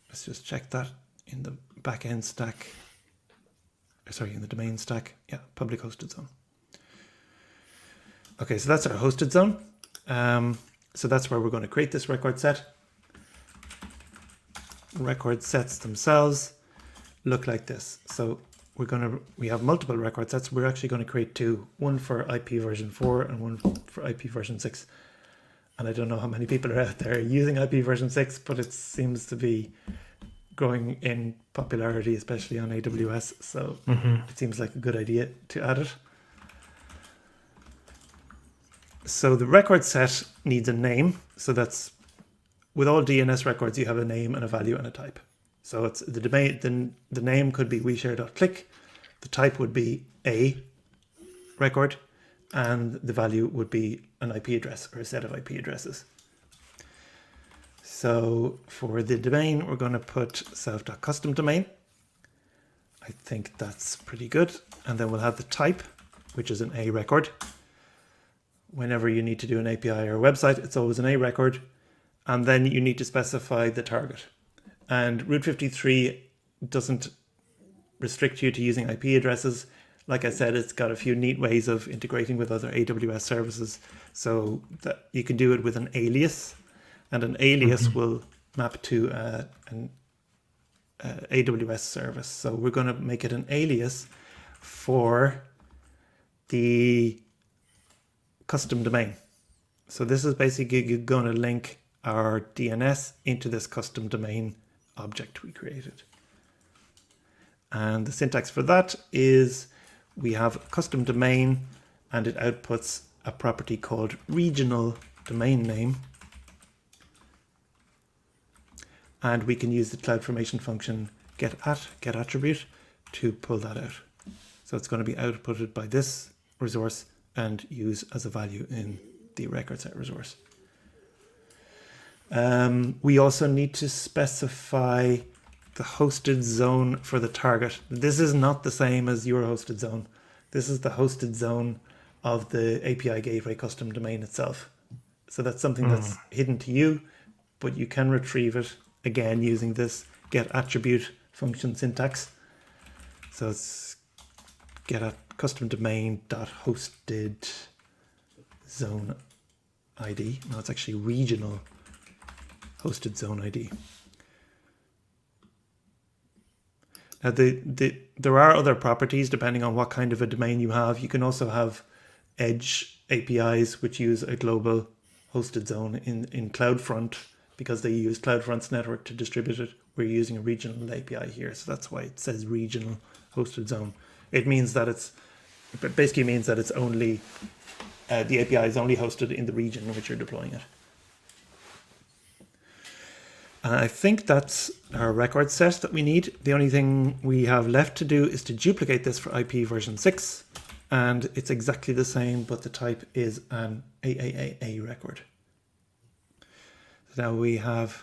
Let's just check that in the backend stack. Sorry, in the domain stack. Yeah, public hosted zone. Okay, so that's our hosted zone. So that's where we're going to create this record set. Record sets themselves look like this. So we have multiple record sets. We're actually going to create two, one for IP version 4 and one for IP version 6. And I don't know how many people are out there using IP version 6, but it seems to be growing in popularity, especially on AWS. So it seems like a good idea to add it. So the record set needs a name. So that's, with all DNS records, you have a name and a value and a type. So it's the domain. The name could be weshare.click. The type would be a record, and the value would be an IP address or a set of IP addresses. So for the domain, we're going to put self.custom domain. I think that's pretty good. And then we'll have the type, which is an A record. Whenever you need to do an API or a website, it's always an A record. And then you need to specify the target. And Route 53 doesn't restrict you to using IP addresses. Like I said, it's got a few neat ways of integrating with other AWS services. So that you can do it with an alias. And an alias will map to an AWS service. So we're going to make it an alias for the custom domain. So this is basically going to link our DNS into this custom domain object we created. And the syntax for that is we have custom domain, and it outputs a property called regional domain name. And we can use the CloudFormation function get attribute to pull that out. So it's going to be outputted by this resource and use as a value in the record set resource. We also need to specify the hosted zone for the target. This is not the same as your hosted zone. This is the hosted zone of the API gateway custom domain itself. So that's something that's hidden to you, but you can retrieve it again using this get attribute function syntax. So it's get at custom domain dot hosted zone ID. No, it's actually regional hosted zone ID. Now there are other properties depending on what kind of a domain you have. You can also have edge APIs which use a global hosted zone in CloudFront because they use CloudFront's network to distribute it. We're using a regional API here, so that's why it says regional hosted zone. It means that it basically means that it's only the API is only hosted in the region in which you're deploying it. And I think that's our record set that we need. The only thing we have left to do is to duplicate this for IP version 6. And it's exactly the same, but the type is an AAA record. So now we have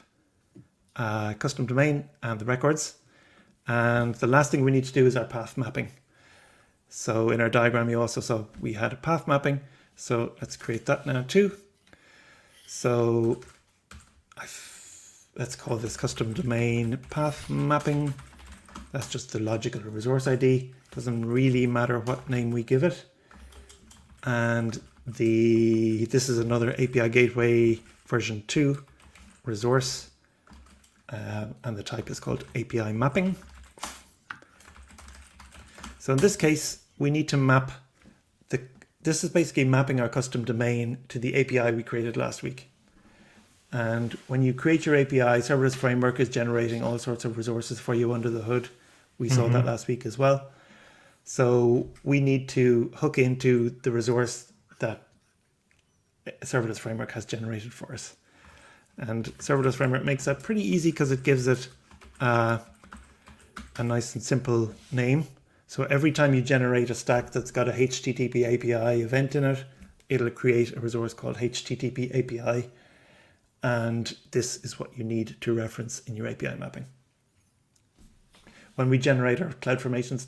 a custom domain and the records. And the last thing we need to do is our path mapping. So in our diagram, you also saw we had a path mapping. So let's create that now too. So let's call this custom domain path mapping. That's just the logical resource ID. Doesn't really matter what name we give it. And this is another API gateway version 2 resource. And the type is called API mapping. So in this case, we need to map this is basically mapping our custom domain to the API we created last week. And when you create your API, Serverless Framework is generating all sorts of resources for you under the hood. We saw that last week as well. So we need to hook into the resource that Serverless Framework has generated for us. And Serverless Framework makes that pretty easy because it gives it a nice and simple name. So every time you generate a stack that's got a HTTP API event in it, it'll create a resource called HTTP API. And this is what you need to reference in your API mapping. When we generate our CloudFormation's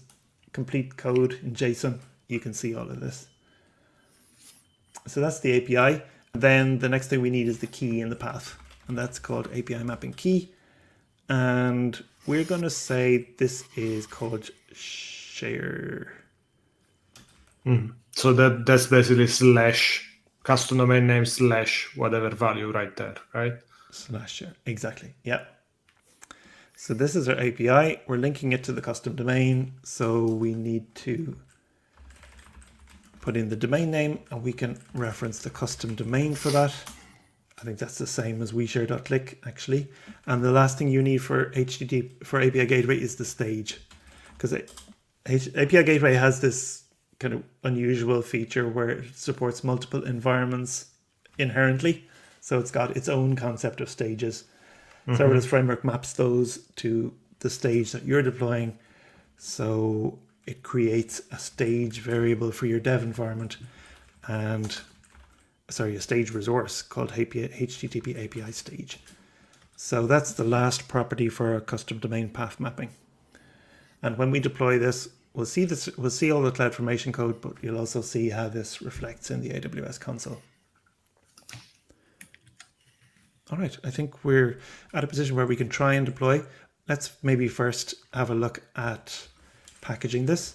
complete code in JSON, you can see all of this. So that's the API. Then the next thing we need is the key in the path, and that's called API mapping key. And we're going to say this is called share. So that's basically slash custom domain name slash whatever value right there, right? Slash share, exactly, yeah. So this is our API. We're linking it to the custom domain. So we need to put in the domain name, and we can reference the custom domain for that. I think that's the same as weshare.click actually. And the last thing you need for API Gateway is the stage, because API Gateway has this kind of unusual feature where it supports multiple environments inherently. So it's got its own concept of stages. Serverless Framework maps those to the stage that you're deploying. So it creates a stage variable for your dev environment and, sorry, a stage resource called HTTP API stage. So that's the last property for our custom domain path mapping. And when we deploy this, we'll see all the CloudFormation code, but you'll also see how this reflects in the AWS console. All right, I think we're at a position where we can try and deploy. Let's maybe first have a look at packaging this.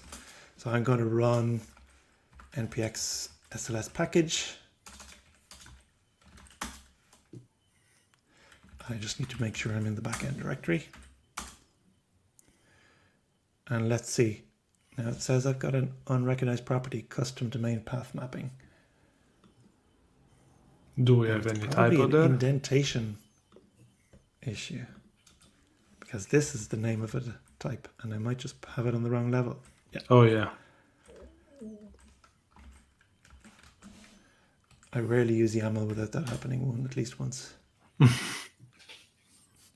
So I'm going to run npx SLS package. I just need to make sure I'm in the backend directory. And let's see. Now it says I've got an unrecognized property, custom domain path mapping. Do we have any typo there? Indentation issue, because this is the name of a type, and I might just have it on the wrong level. Yeah. Oh yeah. I rarely use YAML without that happening at least once.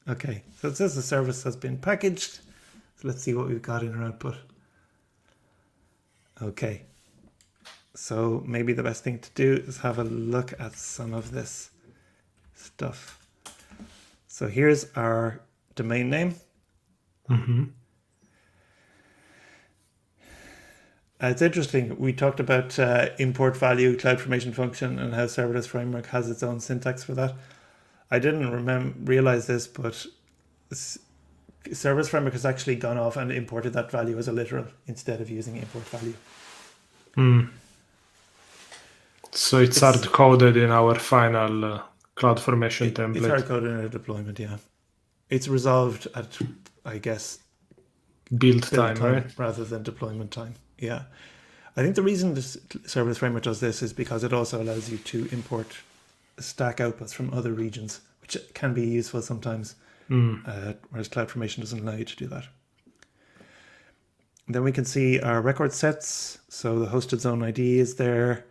Okay, so it says the service has been packaged. So let's see what we've got in our output. Okay. So maybe the best thing to do is have a look at some of this stuff. So here's our domain name. It's interesting. We talked about import value, CloudFormation function, and how Serverless Framework has its own syntax for that. I didn't realize this, but Serverless Framework has actually gone off and imported that value as a literal instead of using import value. So it's hard-coded in our final CloudFormation template. It's hard-coded in our deployment, yeah. It's resolved at, I guess, build time, right? Rather than deployment time. Yeah. I think the reason this Serverless Framework does this is because it also allows you to import stack outputs from other regions, which can be useful sometimes, whereas CloudFormation doesn't allow you to do that. And then we can see our record sets. So the hosted zone ID is there.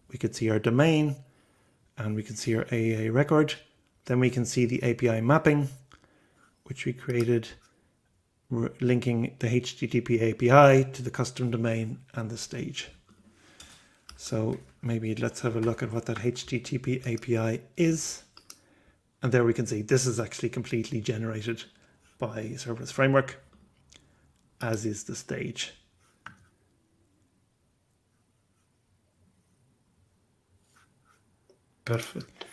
We could see our domain, and we can see our AAA record. Then we can see the API mapping, which we created, linking the HTTP API to the custom domain and the stage. So maybe let's have a look at what that HTTP API is. And there we can see this is actually completely generated by Serverless Framework, as is the stage. Perfect.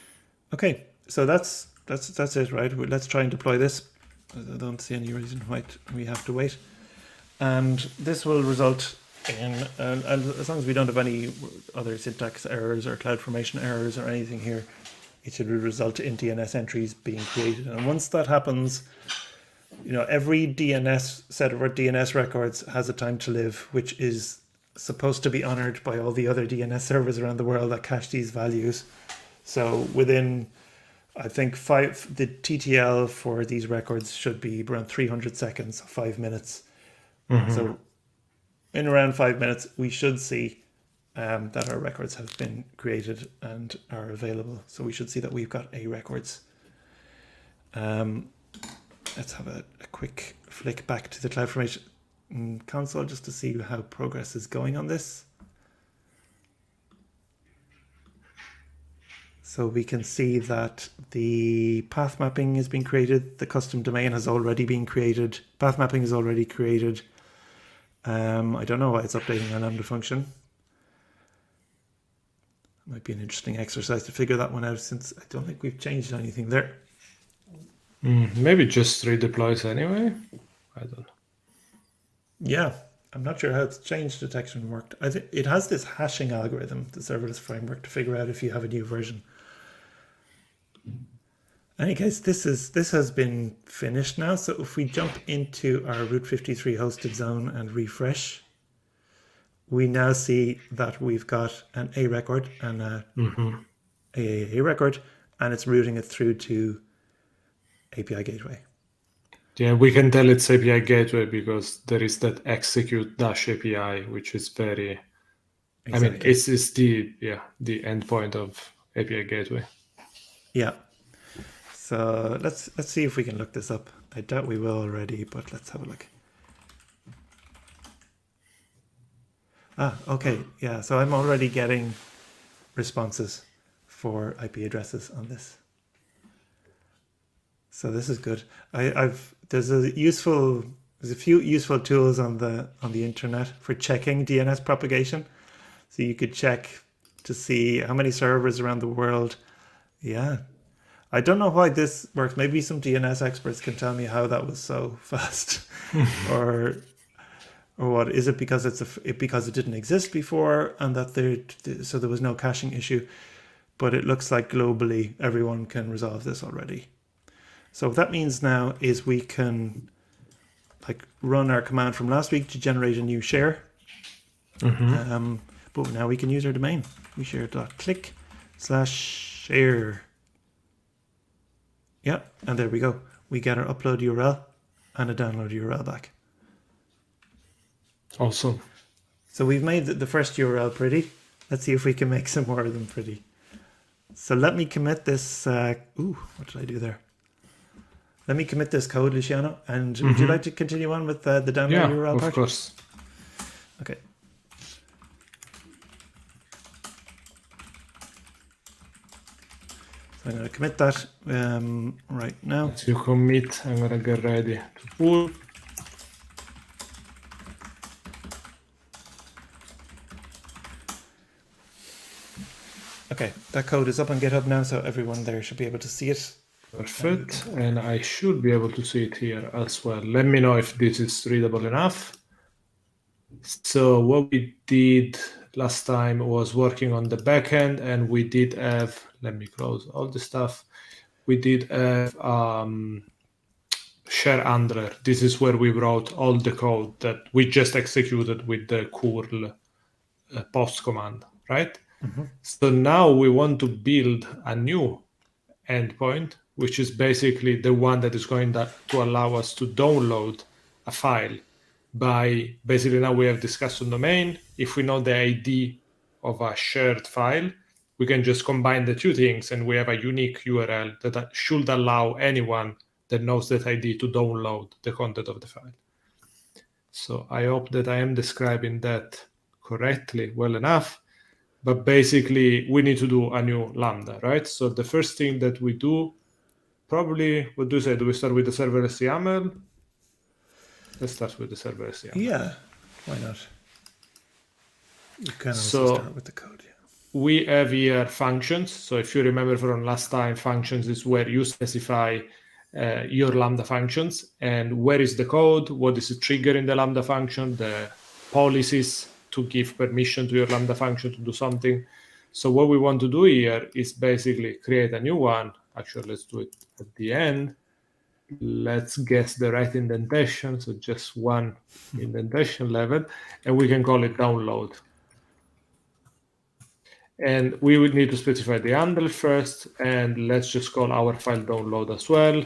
Okay, so that's it, right? Let's try and deploy this. I don't see any reason why we have to wait. And this will result in, and as long as we don't have any other syntax errors or CloudFormation errors or anything here, it should result in DNS entries being created. And once that happens, every DNS set of our DNS records has a time to live, which is supposed to be honored by all the other DNS servers around the world that cache these values. So within, I think, the TTL for these records should be around 300 seconds, 5 minutes. So in around 5 minutes, we should see that our records have been created and are available. So we should see that we've got A records. Let's have a quick flick back to the CloudFormation console just to see how progress is going on this. So we can see that the path mapping has been created. The custom domain has already been created. Path mapping is already created. I don't know why it's updating our Lambda function. Might be an interesting exercise to figure that one out, since I don't think we've changed anything there. Maybe just redeploys anyway. I don't know. Yeah, I'm not sure how it's change detection worked. I think it has this hashing algorithm, the Serverless Framework, to figure out if you have a new version. any case, this has been finished now. So if we jump into our Route 53 hosted zone and refresh, we now see that we've got an A record and a AAA record, and it's routing it through to API gateway. Yeah, we can tell it's API gateway because there is that execute-API, which is very, Exactly. I mean, it's the endpoint of API gateway. Yeah. So let's see if we can look this up. I doubt we will already, but let's have a look. Okay. Yeah. So I'm already getting responses for IP addresses on this. So this is good. There's a few useful tools on the internet for checking DNS propagation. So you could check to see how many servers around the world. Yeah. I don't know why this works. Maybe some DNS experts can tell me how that was so fast, or what is it? Because because it didn't exist before, and that there was no caching issue. But it looks like globally everyone can resolve this already. So what that means now is we can run our command from last week to generate a new share. But now we can use our domain. We share.click/share. Yeah, and there we go. We get our upload URL and a download URL back. Awesome. So we've made the first URL pretty. Let's see if we can make some more of them pretty. So let me commit this. What did I do there? Let me commit this code, Luciano. And would you like to continue on with the download URL part? Of course. Okay. So I'm going to commit that right now. As you commit, I'm going to get ready to pull. Okay, that code is up on GitHub now, so everyone there should be able to see it. Perfect, and I should be able to see it here as well. Let me know if this is readable enough. So what we did last time was working on the backend, and we did have, let me close all the stuff. We did have share handler. This is where we wrote all the code that we just executed with the curl post command, right? So now we want to build a new endpoint, which is basically the one that is going to allow us to download a file by basically now we have this custom domain. If we know the ID of a shared file, we can just combine the two things and we have a unique URL that should allow anyone that knows that ID to download the content of the file. So I hope that I am describing that correctly, well enough. But basically, we need to do a new Lambda, right? So the first thing that we do, probably, what do you say? Do we start with the serverless YAML? Let's start with the serverless YAML. Yeah, why not? You can also start with the code, yeah. We have here functions. So if you remember from last time, functions is where you specify your Lambda functions. And where is the code? What is the trigger in the Lambda function? The policies to give permission to your Lambda function to do something. So what we want to do here is basically create a new one. Actually, let's do it at the end. Let's guess the right indentation. So just one indentation level, and we can call it download. And we would need to specify the handle first, and let's just call our file download as well.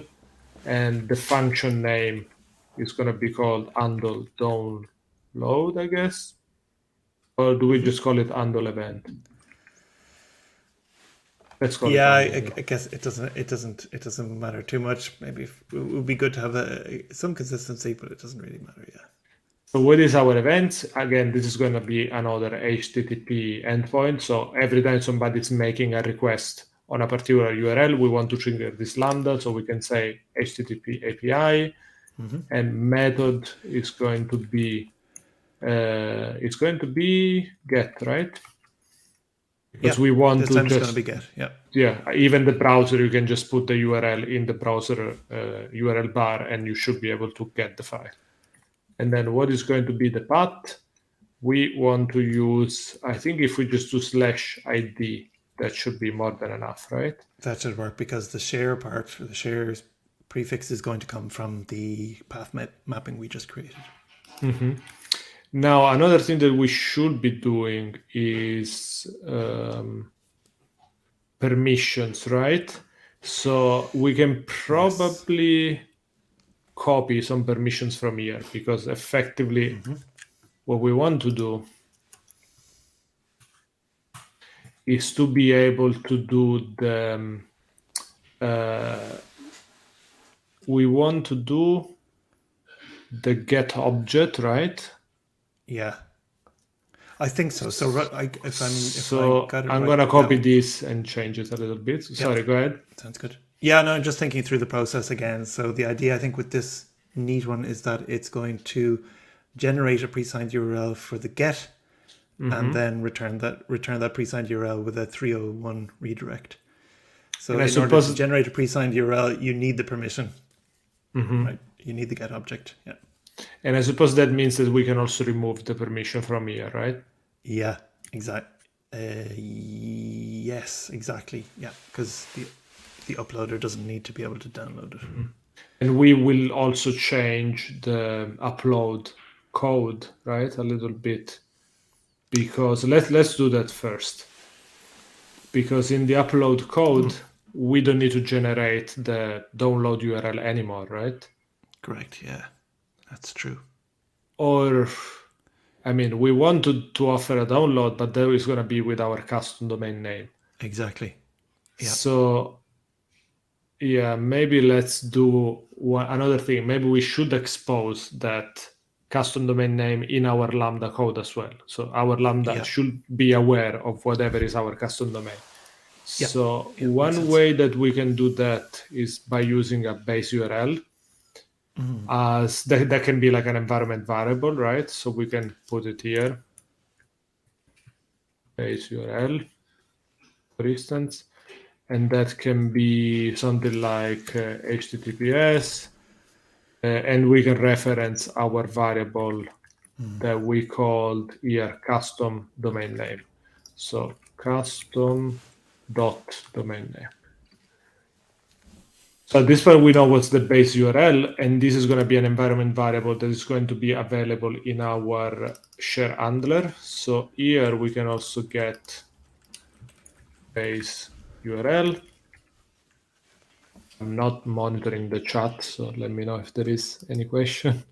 And the function name is going to be called handle download, I guess. Or do we just call it handle event? Let's call it. Yeah, I guess it doesn't matter too much. Maybe it would be good to have some consistency, but it doesn't really matter. Yeah. So what is our event? Again, this is going to be another HTTP endpoint. So every time somebody's making a request on a particular URL, we want to trigger this Lambda. So we can say HTTP API, and method is going to be get, right? Because we want this to time just it's going to be get. Yeah. Yeah, even the browser, you can just put the URL in the browser URL bar, and you should be able to get the file. And then what is going to be the path? We want to use, I think if we just do /ID, that should be more than enough, right? That should work because the share part, the shares prefix is going to come from the path mapping we just created. Mm-hmm. Now, another thing that we should be doing is permissions, right? So we can probably copy some permissions from here, because effectively what we want to do is to be able to do the we want to do the get object, right? Yeah, I think so. So if I got it I'm right, gonna copy this and change it a little bit. Sorry, go ahead. Sounds good. Yeah, no, I'm just thinking through the process again. So the idea, I think, with this neat one is that it's going to generate a pre-signed URL for the get, and then return that pre-signed URL with a 301 redirect. So in order to generate a pre-signed URL, you need the permission, right? You need the get object. Yeah. And I suppose that means that we can also remove the permission from here, right? Yeah, exactly. Yes, exactly. Yeah, because the uploader doesn't need to be able to download it. And we will also change the upload code, right, a little bit, because let's do that first. Because in the upload code, we don't need to generate the download URL anymore, right? Correct. Yeah, that's true. Or, I mean, we want to offer a download, but that is going to be with our custom domain name. Exactly. Yeah. So, yeah, maybe let's do another thing. Maybe we should expose that custom domain name in our Lambda code as well. So our Lambda should be aware of whatever is our custom domain. So one way that we can do that is by using a base URL. As that can be like an environment variable, right? So we can put it here, base URL, for instance, and that can be something like HTTPS, and we can reference our variable that we called here custom domain name. So custom dot domain name. So at this point, we know what's the base URL, and this is going to be an environment variable that is going to be available in our share handler. So here we can also get base URL. I'm not monitoring the chat, so let me know if there is any question.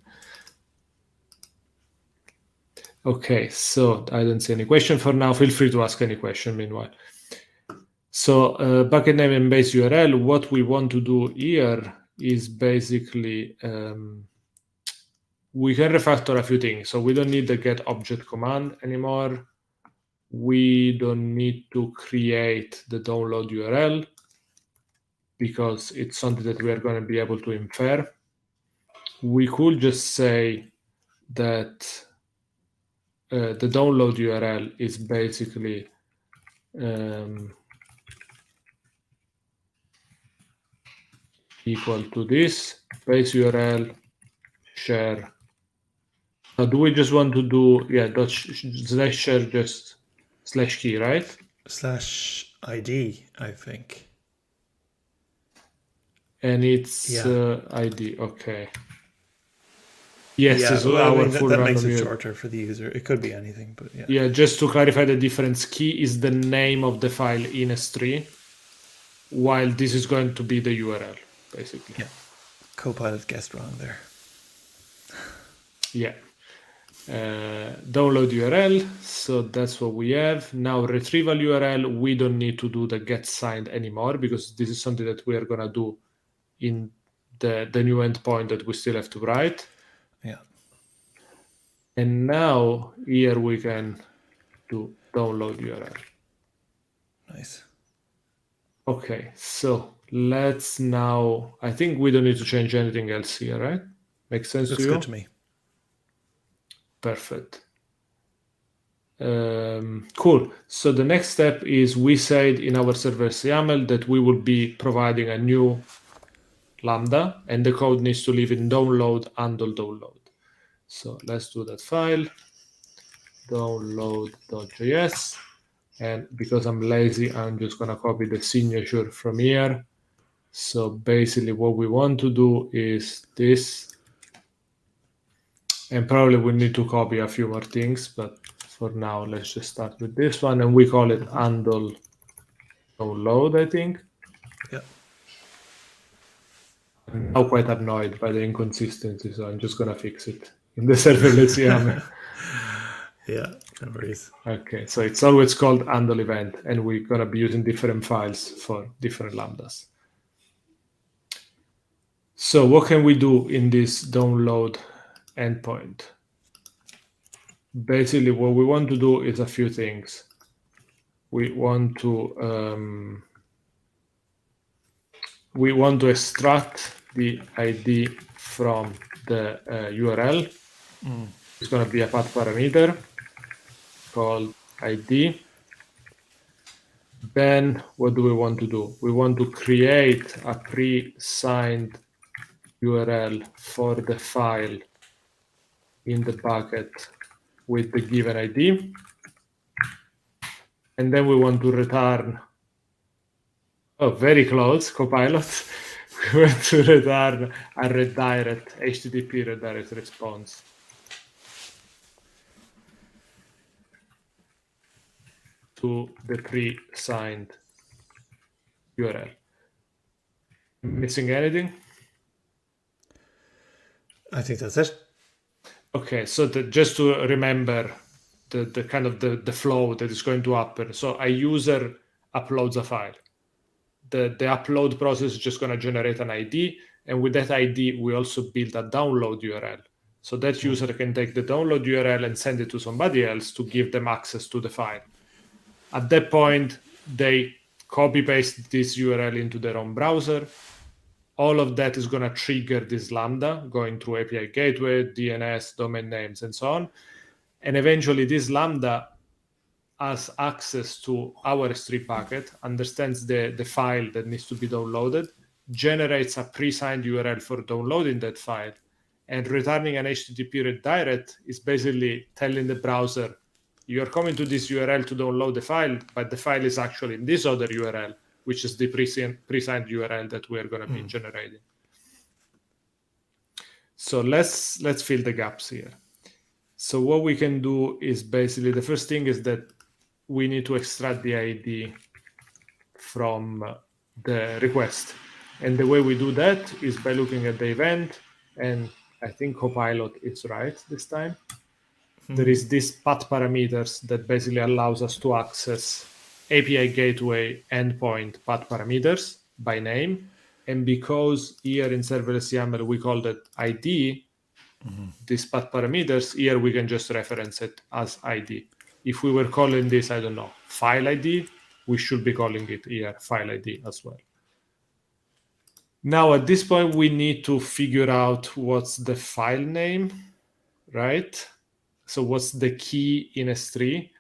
Okay, so I don't see any question for now. Feel free to ask any question meanwhile. So bucket name and base URL, what we want to do here is basically we can refactor a few things. So we don't need the get object command anymore. We don't need to create the download URL because it's something that we are going to be able to infer. We could just say that the download URL is basically equal to this base URL share. Now, do we just want to do dot slash share just slash key, right? Slash ID, I think. And it's ID, okay. Yes, it's our full that random makes it URL. shorter for the user. It could be anything, but yeah. Yeah, just to clarify the difference, key is the name of the file in S3, while this is going to be the URL, basically. Yeah, Copilot guessed wrong there. Yeah. Download URL, so that's what we have. Now retrieval URL, we don't need to do the get signed anymore because this is something that we are going to do in the new endpoint that we still have to write. Yeah. And now here we can do download URL. Nice. Okay, so let's now, I think we don't need to change anything else here, right? Makes sense to you? Looks good to me. Perfect. Cool. So the next step is we said in our Serverless YAML that we will be providing a new Lambda, and the code needs to live in download handle download. So let's do that file, download.js. And because I'm lazy, I'm just going to copy the signature from here. So basically what we want to do is this. And probably we need to copy a few more things, but for now, let's just start with this one. And we call it handle download, I think. Yeah. I'm now quite annoyed by the inconsistency, so I'm just going to fix it in the serverless YAML. Yeah, no worries. Okay, so it's always called handle event, and we're going to be using different files for different lambdas. So what can we do in this download endpoint? Basically, what we want to do is a few things. We want to extract the ID from the URL. It's going to be a path parameter called ID. Then what do we want to do? We want to create a pre-signed URL for the file in the bucket with the given ID. And then we want to return, very close, Copilot. We want to return a redirect, HTTP redirect response. To the pre-signed URL. Missing anything? I think that's it. Okay, so just to remember the kind of the flow that is going to happen. So a user uploads a file. The upload process is just going to generate an ID, and with that ID, we also build a download URL. So that user can take the download URL and send it to somebody else to give them access to the file. At that point, they copy-paste this URL into their own browser. All of that is going to trigger this Lambda going through API gateway, DNS, domain names, and so on. And eventually, this Lambda has access to our S3 packet, understands the file that needs to be downloaded, generates a pre-signed URL for downloading that file, and returning an HTTP redirect is basically telling the browser, you're coming to this URL to download the file, but the file is actually in this other URL, which is the pre-signed URL that we're going to be generating. So let's fill the gaps here. So what we can do is basically, the first thing is that we need to extract the ID from the request. And the way we do that is by looking at the event, and I think Copilot is right this time. There is this path parameters that basically allows us to access API gateway endpoint path parameters by name. And because here in serverless YAML, we call that ID, this path parameters, here we can just reference it as ID. If we were calling this, I don't know, file ID, we should be calling it here file ID as well. Now, at this point, we need to figure out what's the file name, right? So what's the key in S3?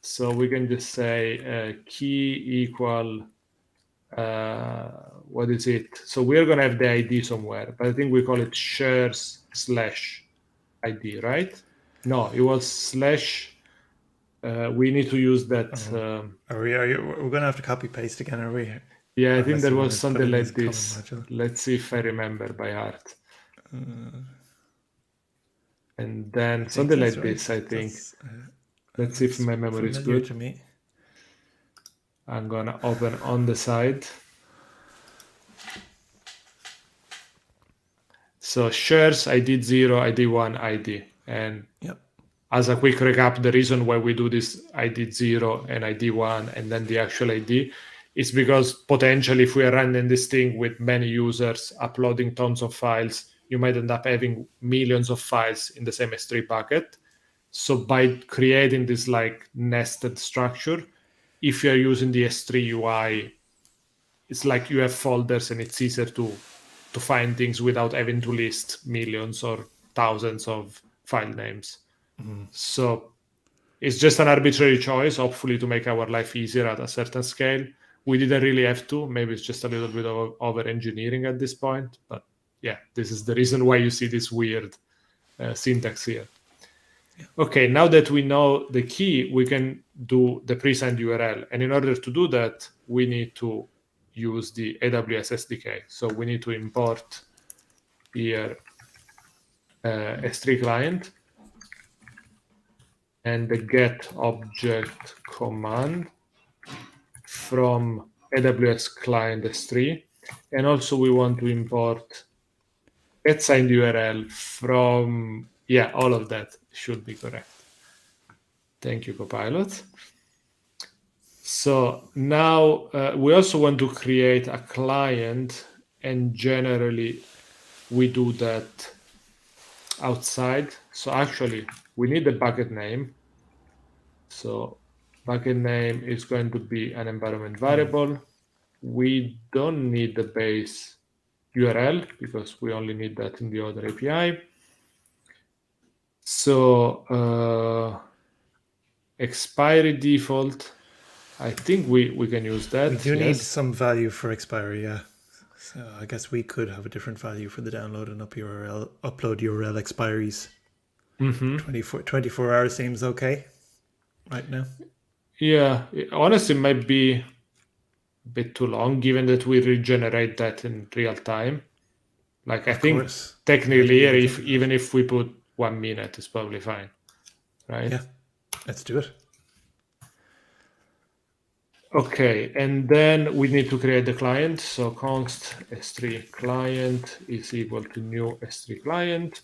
So we can just say key equal, what is it? So we're going to have the ID somewhere, but I think we call it shares / ID, right? No, it was slash. We need to use that. We're going to have to copy paste again, are we? Yeah, I think there was something like this. Let's see if I remember by heart. And then something like this, I think. Let's see if my memory is good. To me. I'm going to open on the side. So shares, I did 0, I did 1, ID. And as a quick recap, the reason why we do this I did 0 and I did 1 and then the actual ID is because potentially if we are running this thing with many users uploading tons of files, you might end up having millions of files in the same S3 bucket. So by creating this like nested structure, if you're using the S3 UI, it's like you have folders and it's easier to find things without having to list millions or thousands of file names. So it's just an arbitrary choice, hopefully to make our life easier at a certain scale. We didn't really have to. Maybe it's just a little bit of over-engineering at this point. But yeah, this is the reason why you see this weird syntax here. Okay, now that we know the key, we can do the pre-signed URL. And in order to do that, we need to use the AWS SDK. So we need to import here S3 client and the get object command from AWS client S3. And also we want to import get signed URL from, yeah, all of that should be correct. Thank you, Copilot. So now we also want to create a client, and generally we do that outside. So actually we need the bucket name. So bucket name is going to be an environment variable. We don't need the base URL because we only need that in the other API. So expiry default, I think we can use that. We do need some value for expiry, yeah. So I guess we could have a different value for the download and upload URL expiries. 24 hours seems okay right now. Yeah, honestly, it might be a bit too long, given that we regenerate that in real time. Like, I think technically, even if we put 1 minute, it's probably fine, right? Yeah, let's do it. Okay, and then we need to create the client. So const s3 client is equal to new s3 client.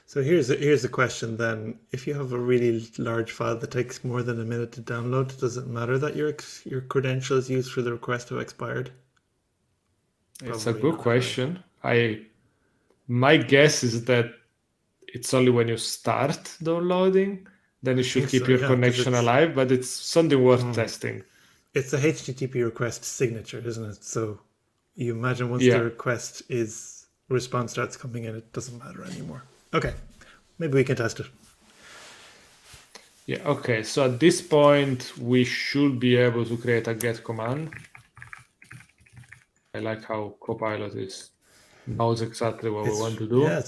So here's the question then. If you have a really large file that takes more than a minute to download, does it matter that your credential is used for the request to expired? It's a good question. My guess is that it's only when you start downloading, then you should keep your connection alive, but it's something worth testing. It's a HTTP request signature, isn't it? So you imagine once the response starts coming in, it doesn't matter anymore. Okay, maybe we can test it. Yeah, okay. So at this point, we should be able to create a get command. I like how Copilot knows exactly what we want to do. Yeah,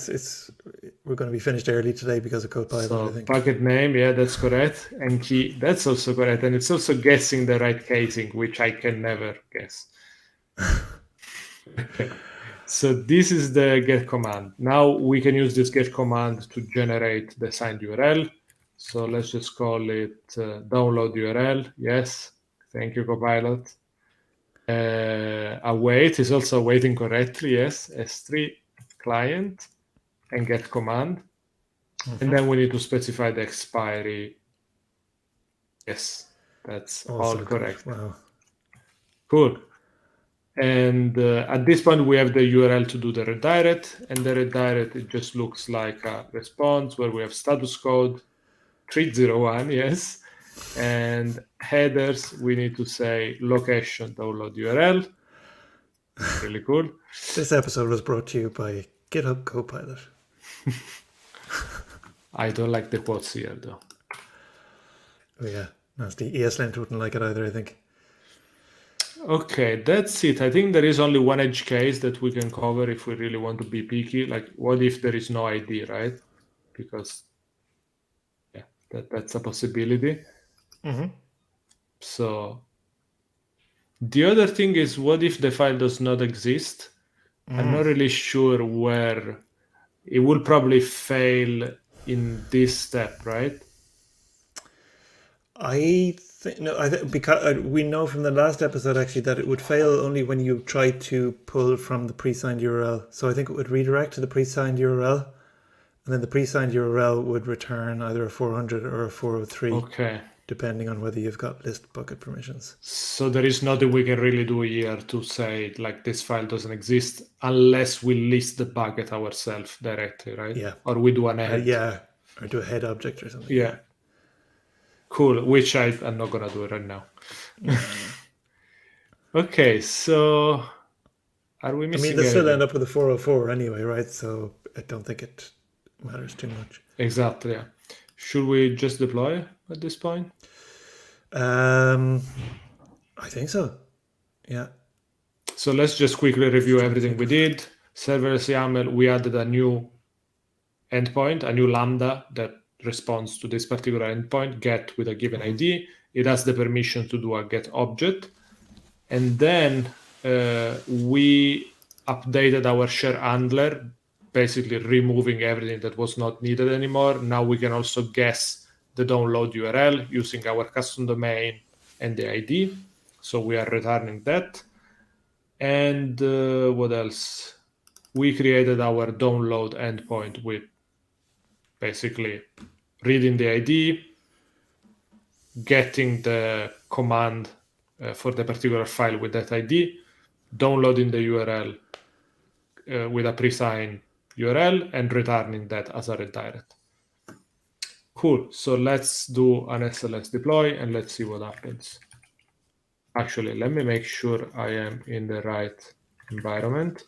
we're going to be finished early today because of Copilot, so I think. Bucket name, yeah, that's correct. And key, that's also correct. And it's also guessing the right casing, which I can never guess. Okay. So this is the get command. Now we can use this get command to generate the signed URL. So let's just call it download URL. Yes, thank you, Copilot. Await is also awaiting correctly. Yes, S3 client and get command. And then we need to specify the expiry. Yes, that's all correct. Wow. Cool. And at this point, we have the URL to do the redirect. And the redirect, it just looks like a response where we have status code 301, yes. And headers, we need to say location download URL. Really cool. This episode was brought to you by GitHub Copilot. I don't like the quotes here, though. Oh, yeah. Nasty. ESLint wouldn't like it either, I think. Okay, that's it. I think there is only one edge case that we can cover if we really want to be picky. Like, what if there is no ID, right? Because, yeah, that's a possibility. So the other thing is, what if the file does not exist? I'm not really sure where. It will probably fail in this step, right? Because we know from the last episode actually that it would fail only when you try to pull from the pre-signed URL. So I think it would redirect to the pre-signed URL, and then the pre-signed URL would return either a 400 or a 403. Okay. Depending on whether you've got list bucket permissions. So there is nothing we can really do here to say like this file doesn't exist unless we list the bucket ourselves directly, right? Yeah. Or we do an head. Or do a head object or something. Yeah. Cool, which I'm not going to do right now. Okay, so are we missing they still end up with a 404 anyway, right? So I don't think it matters too much. Exactly, yeah. Should we just deploy at this point? I think so. Yeah. So let's just quickly review everything we did. Serverless YAML, we added a new endpoint, a new Lambda that responds to this particular endpoint, get with a given ID. It has the permission to do a get object. And then we updated our share handler, basically removing everything that was not needed anymore. Now we can also guess the download URL using our custom domain and the ID. So we are returning that. And what else? We created our download endpoint with basically reading the ID, getting the command for the particular file with that ID, downloading the URL with a pre-signed URL, and returning that as a redirect. Cool. So let's do an SLS deploy and let's see what happens. Actually, let me make sure I am in the right environment.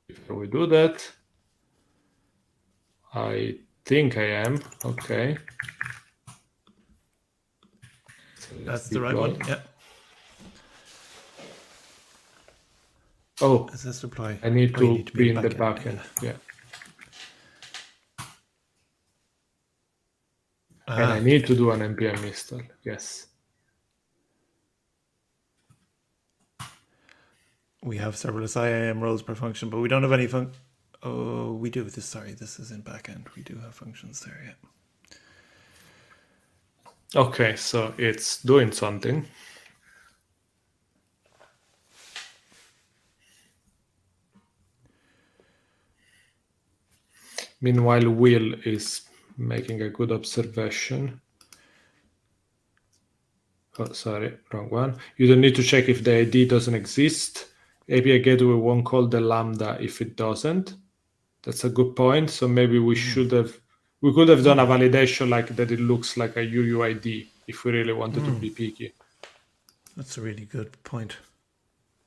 Before we do that, I think I am. Okay. So That's the right one. Yeah. Oh, SLS deploy. I need to be in the backend. backend. Yeah. Ah. And I need to do an npm install. Yes. We have serverless IAM roles per function, but we don't have any Oh, we do. Sorry, this is in backend. We do have functions there, yeah. Okay, so it's doing something. Meanwhile, Will is making a good observation. Oh, sorry, wrong one. You don't need to check if the ID doesn't exist. API Gateway won't call the Lambda if it doesn't. That's a good point. So maybe we could have done a validation like that it looks like a UUID if we really wanted to be picky. That's a really good point.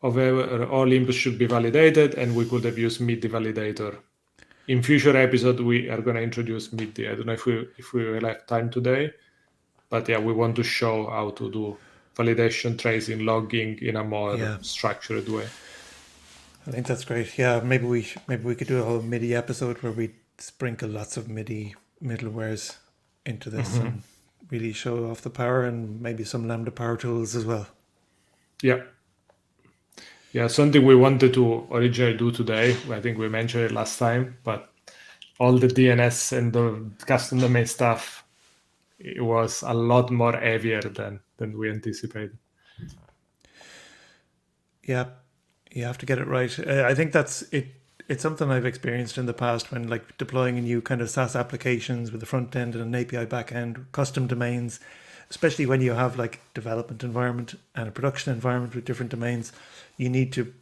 However, all inputs should be validated, and we could have used MIDI validator. In future episode, we are going to introduce MIDI. I don't know if we will have time today, but yeah, we want to show how to do validation, tracing, logging in a more structured way. I think that's great. Yeah, maybe we could do a whole MIDI episode where we sprinkle lots of MIDI middlewares into this and really show off the power, and maybe some Lambda power tools as well. Yeah. Yeah, something we wanted to originally do today. I think we mentioned it last time, but all the DNS and the custom domain stuff, it was a lot more heavier than we anticipated. Yeah, you have to get it right. I think that's it. It's something I've experienced in the past when like deploying a new kind of SaaS applications with a front end and an API back end, custom domains, especially when you have like development environment and a production environment with different domains, you need to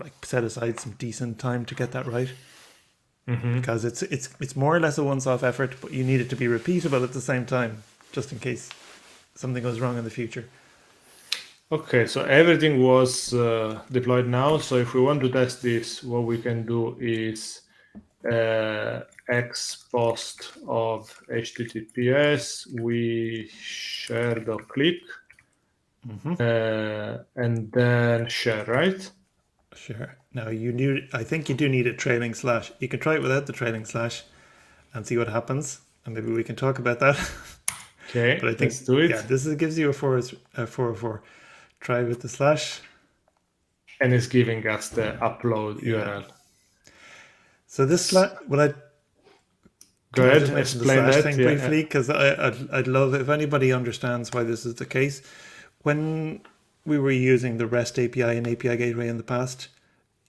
like set aside some decent time to get that right. Because it's more or less a once-off effort, but you need it to be repeatable at the same time, just in case something goes wrong in the future. Okay, so everything was deployed now. So if we want to test this, what we can do is X post of HTTPS, we share.click, and then share, right? Sure. Now I think you do need a trailing slash. You can try it without the trailing slash and see what happens, and maybe we can talk about that. Okay, but I think, let's do it. Yeah, this gives you a 404. Try with the slash. And it's giving us the upload URL. So this slash, Go ahead, explain that thing briefly, because I'd love if anybody understands why this is the case. When we were using the REST API and API Gateway in the past,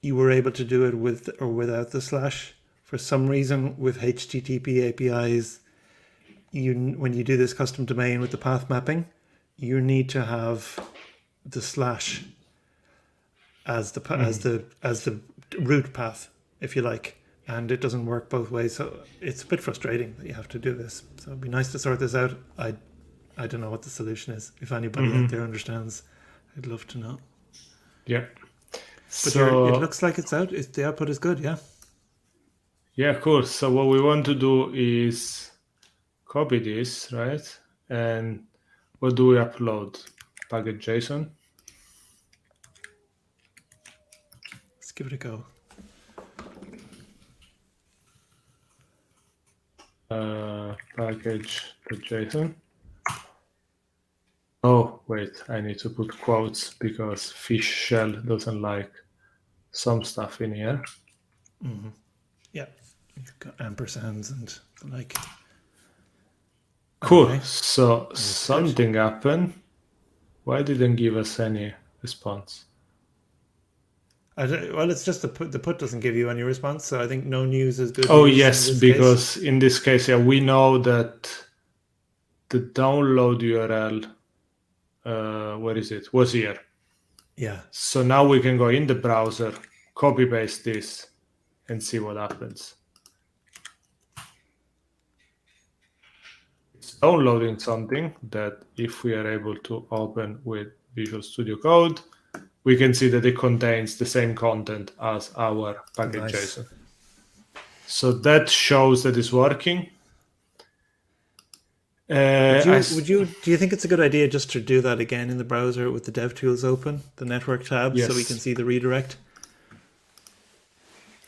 you were able to do it with or without the slash. For some reason, with HTTP APIs, when you do this custom domain with the path mapping, you need to have the slash as the root path, if you like, and it doesn't work both ways. So it's a bit frustrating that you have to do this. So it'd be nice to sort this out. I don't know what the solution is. If anybody out there understands, I'd love to know. Yeah. But it looks like it's out. The output is good, yeah. Yeah, cool. So what we want to do is copy this, right? And what do we upload? Package JSON. Let's give it a go. package.json. Oh, wait, I need to put quotes because fish shell doesn't like some stuff in here. Mm-hmm. Yeah, you've got ampersands and the like. Cool. Okay. So That's something happened. Why didn't give us any response? Well, it's just the put doesn't give you any response, so I think no news is good Oh news yes, in this because case. in this case, yeah, we know that the download URL, where is it? Was here. Yeah. So now we can go in the browser, copy paste this, and see what happens. It's downloading something that if we are able to open with Visual Studio Code, we can see that it contains the same content as our package Nice. JSON. So that shows that it's working. Do you think it's a good idea just to do that again in the browser with the DevTools open, the network tab, Yes. so we can see the redirect?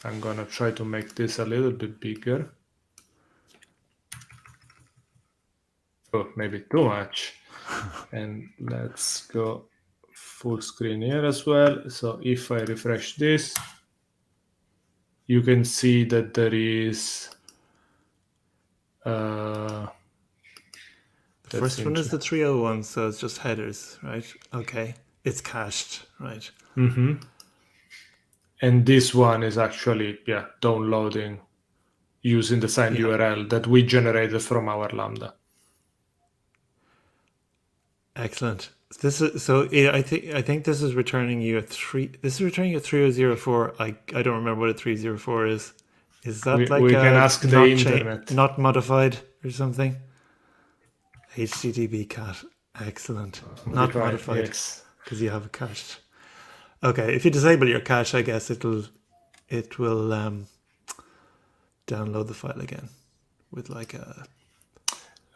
I'm going to try to make this a little bit bigger. Oh, maybe too much. And let's go full screen here as well. So if I refresh this, you can see that there is... The first one is the 301, so it's just headers, right? Okay. It's cached, right? Mm-hmm. And this one is actually, downloading using the signed URL that we generated from our Lambda. Excellent. This is so. I think this is returning you a 3. This is returning you a 3004. I don't remember what a 304 is. Is that we like can ask the internet, not modified or something? HTTP cat. Excellent. Not modified. Yes, because you have a cached. Okay, if you disable your cache, I guess it will download the file again with like a.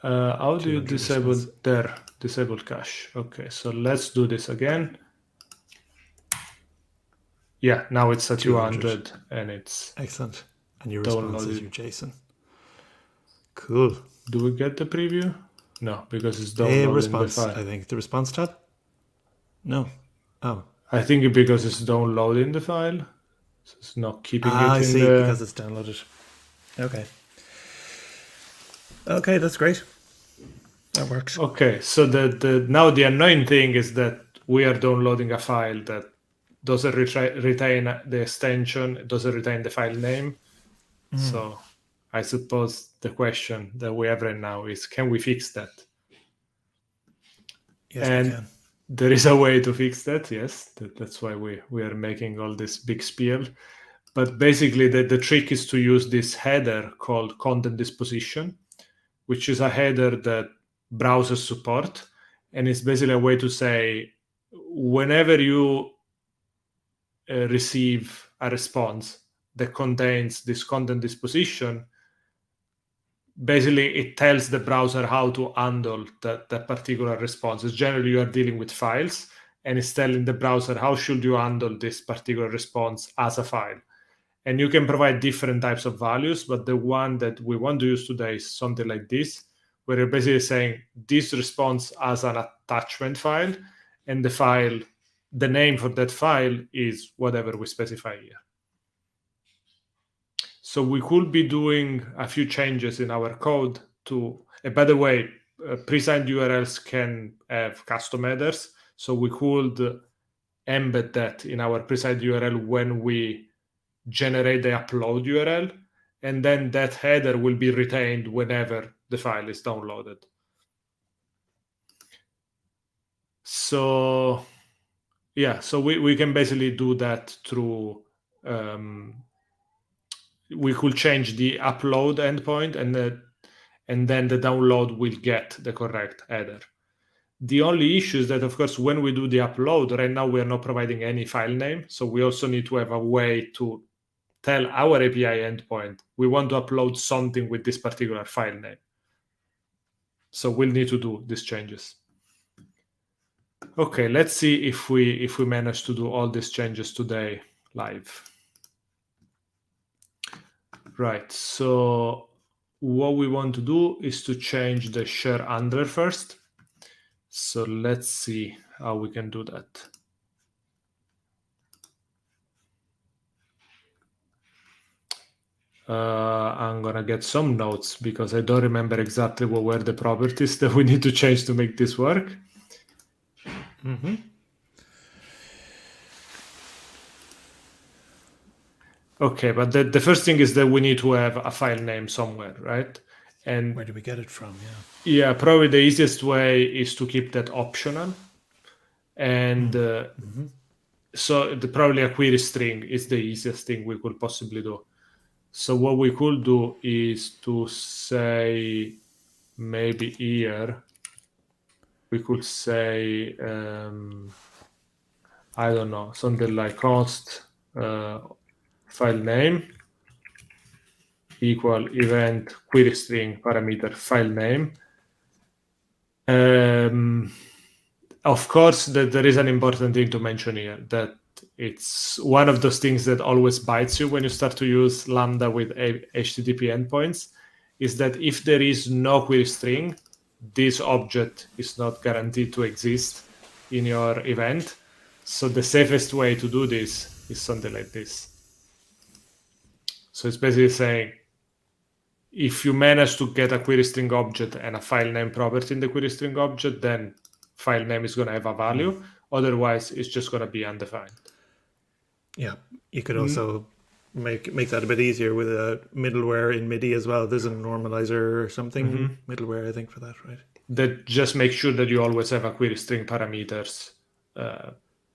how do you disable response. there? Disable cache. Okay, so let's do this again. Yeah, now it's at 200 and it's excellent. And your response is downloaded. your JSON. Cool. Do we get the preview? No, because it's downloading response, the file. I think the response tab. No. Oh. I think because it's downloading the file, so it's not keeping it in I see, the... because it's downloaded. Okay. Okay, that's great. That works. Okay, so now the annoying thing is that we are downloading a file that doesn't retain the extension, doesn't retain the file name. So I suppose the question that we have right now is, can we fix that? Yes, we can. There is a way to fix that, yes. That's why we are making all this big spiel. But basically, the trick is to use this header called Content-Disposition, which is a header that browsers support. And it's basically a way to say, whenever you receive a response that contains this content disposition, basically it tells the browser how to handle that particular response. Generally, you are dealing with files, and it's telling the browser how should you handle this particular response as a file. And you can provide different types of values, but the one that we want to use today is something like this, where you're basically saying this response as an attachment file, and the name for that file is whatever we specify here. So we could be doing a few changes in our code to, by the way, presigned URLs can have custom headers. So we could embed that in our presigned URL when we generate the upload URL. And then that header will be retained whenever the file is downloaded. So yeah, so we can basically do that through, we could change the upload endpoint and then the download will get the correct header. The only issue is that, of course, when we do the upload, right now we are not providing any file name. So we also need to have a way to tell our API endpoint, we want to upload something with this particular file name. So we'll need to do these changes. Okay, let's see if we manage to do all these changes today live. Right, so what we want to do is to change the share handler first. So let's see how we can do that. I'm gonna get some notes because I don't remember exactly what were the properties that we need to change to make this work. Okay, but the first thing is that we need to have a file name somewhere, right? And where do we get it from? Yeah, probably the easiest way is to keep that optional. And so probably a query string is the easiest thing we could possibly do. So what we could do is to say, maybe here, we could say, I don't know, something like const file name equal event query string parameter file name. Of course, there is an important thing to mention here, that it's one of those things that always bites you when you start to use Lambda with HTTP endpoints, is that if there is no query string, this object is not guaranteed to exist in your event. So the safest way to do this is something like this. So it's basically saying, if you manage to get a query string object and a file name property in the query string object, then file name is going to have a value. Otherwise, it's just going to be undefined. Yeah, you could also make that a bit easier with a middleware in MIDI as well. There's a normalizer or something, middleware, I think, for that, right? That just makes sure that you always have a query string parameters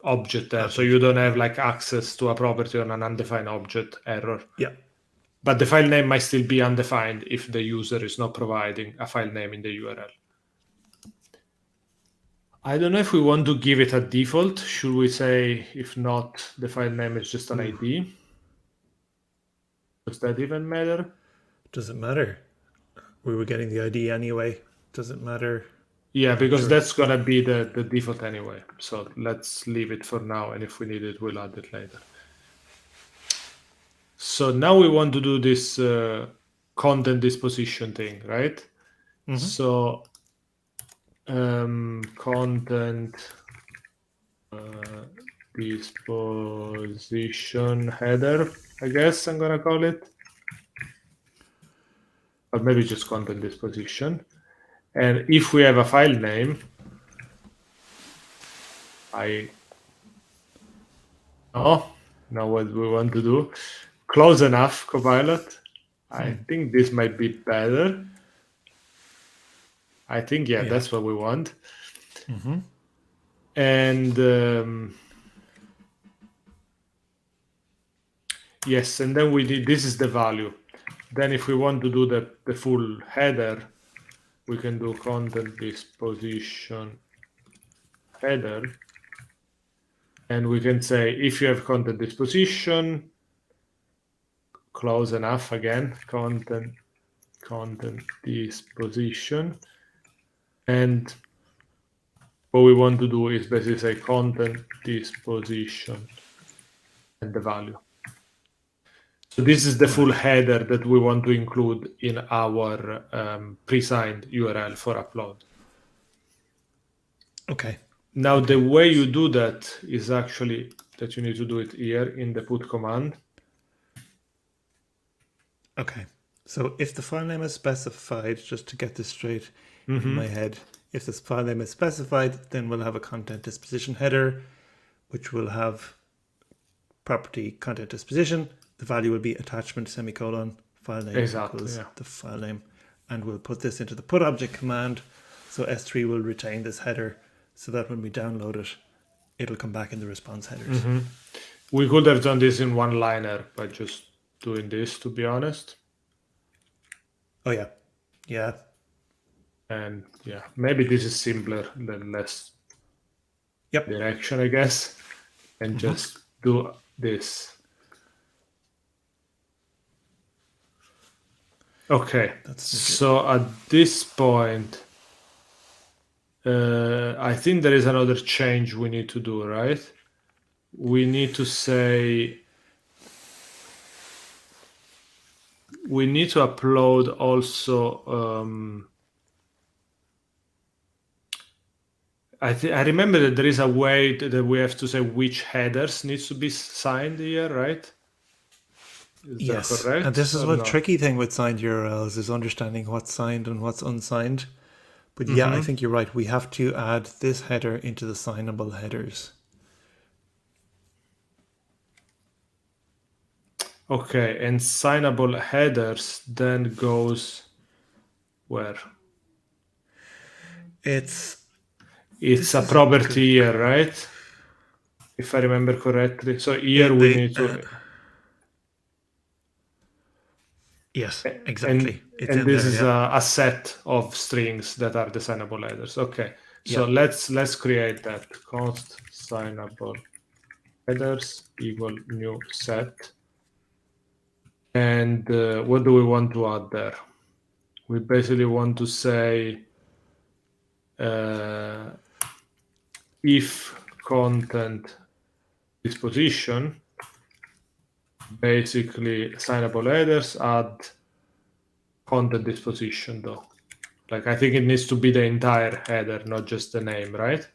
object there. So you don't have like access to a property on an undefined object error. Yeah. But the file name might still be undefined if the user is not providing a file name in the URL. I don't know if we want to give it a default. Should we say, if not, the file name is just an ID? Does that even matter? Doesn't matter. We were getting the ID anyway. Doesn't matter. Yeah, because that's going to be the default anyway. So let's leave it for now. And if we need it, we'll add it later. So now we want to do this content disposition thing, right? So content disposition header, I guess I'm gonna call it, or maybe just content disposition. And if we have a file name, now what we want to do, close enough, Copilot. I think this might be better. I think, yeah, that's what we want. And yes, and then we did, this is the value. Then if we want to do the full header, we can do content disposition header. And we can say, if you have content disposition, close enough again, content disposition. And what we want to do is basically say content disposition and the value. So this is the full header that we want to include in our pre-signed URL for upload. Okay. Now the way you do that is actually that you need to do it here in the put command. Okay. So if the file name is specified, just to get this straight in my head, if this file name is specified, then we'll have a content disposition header, which will have property content disposition. The value will be attachment semicolon file name equals the file name. And we'll put this into the put object command. So S3 will retain this header so that when we download it, it'll come back in the response headers. We could have done this in one liner by just doing this, to be honest. Oh, yeah. Yeah. And yeah, maybe this is simpler than less direction, I guess. And just do this. Okay. So at this point, I think there is another change we need to do, right? We need to say we need to upload also. I remember that there is a way that we have to say which headers needs to be signed here, right? Is Yes, that correct? and this is or what not? tricky thing with signed URLs is understanding what's signed and what's unsigned. But yeah, I think you're right. We have to add this header into the signable headers. Okay, and signable headers then goes where? It's a property here, right? If I remember correctly. So here we need to. Yes, exactly. And this is a set of strings that are the signable headers. Okay, so let's create that. Const signable headers equal new set. And what do we want to add there? We basically want to say if content disposition, basically signable headers add content disposition though. Like I think it needs to be the entire header, not just the name, right?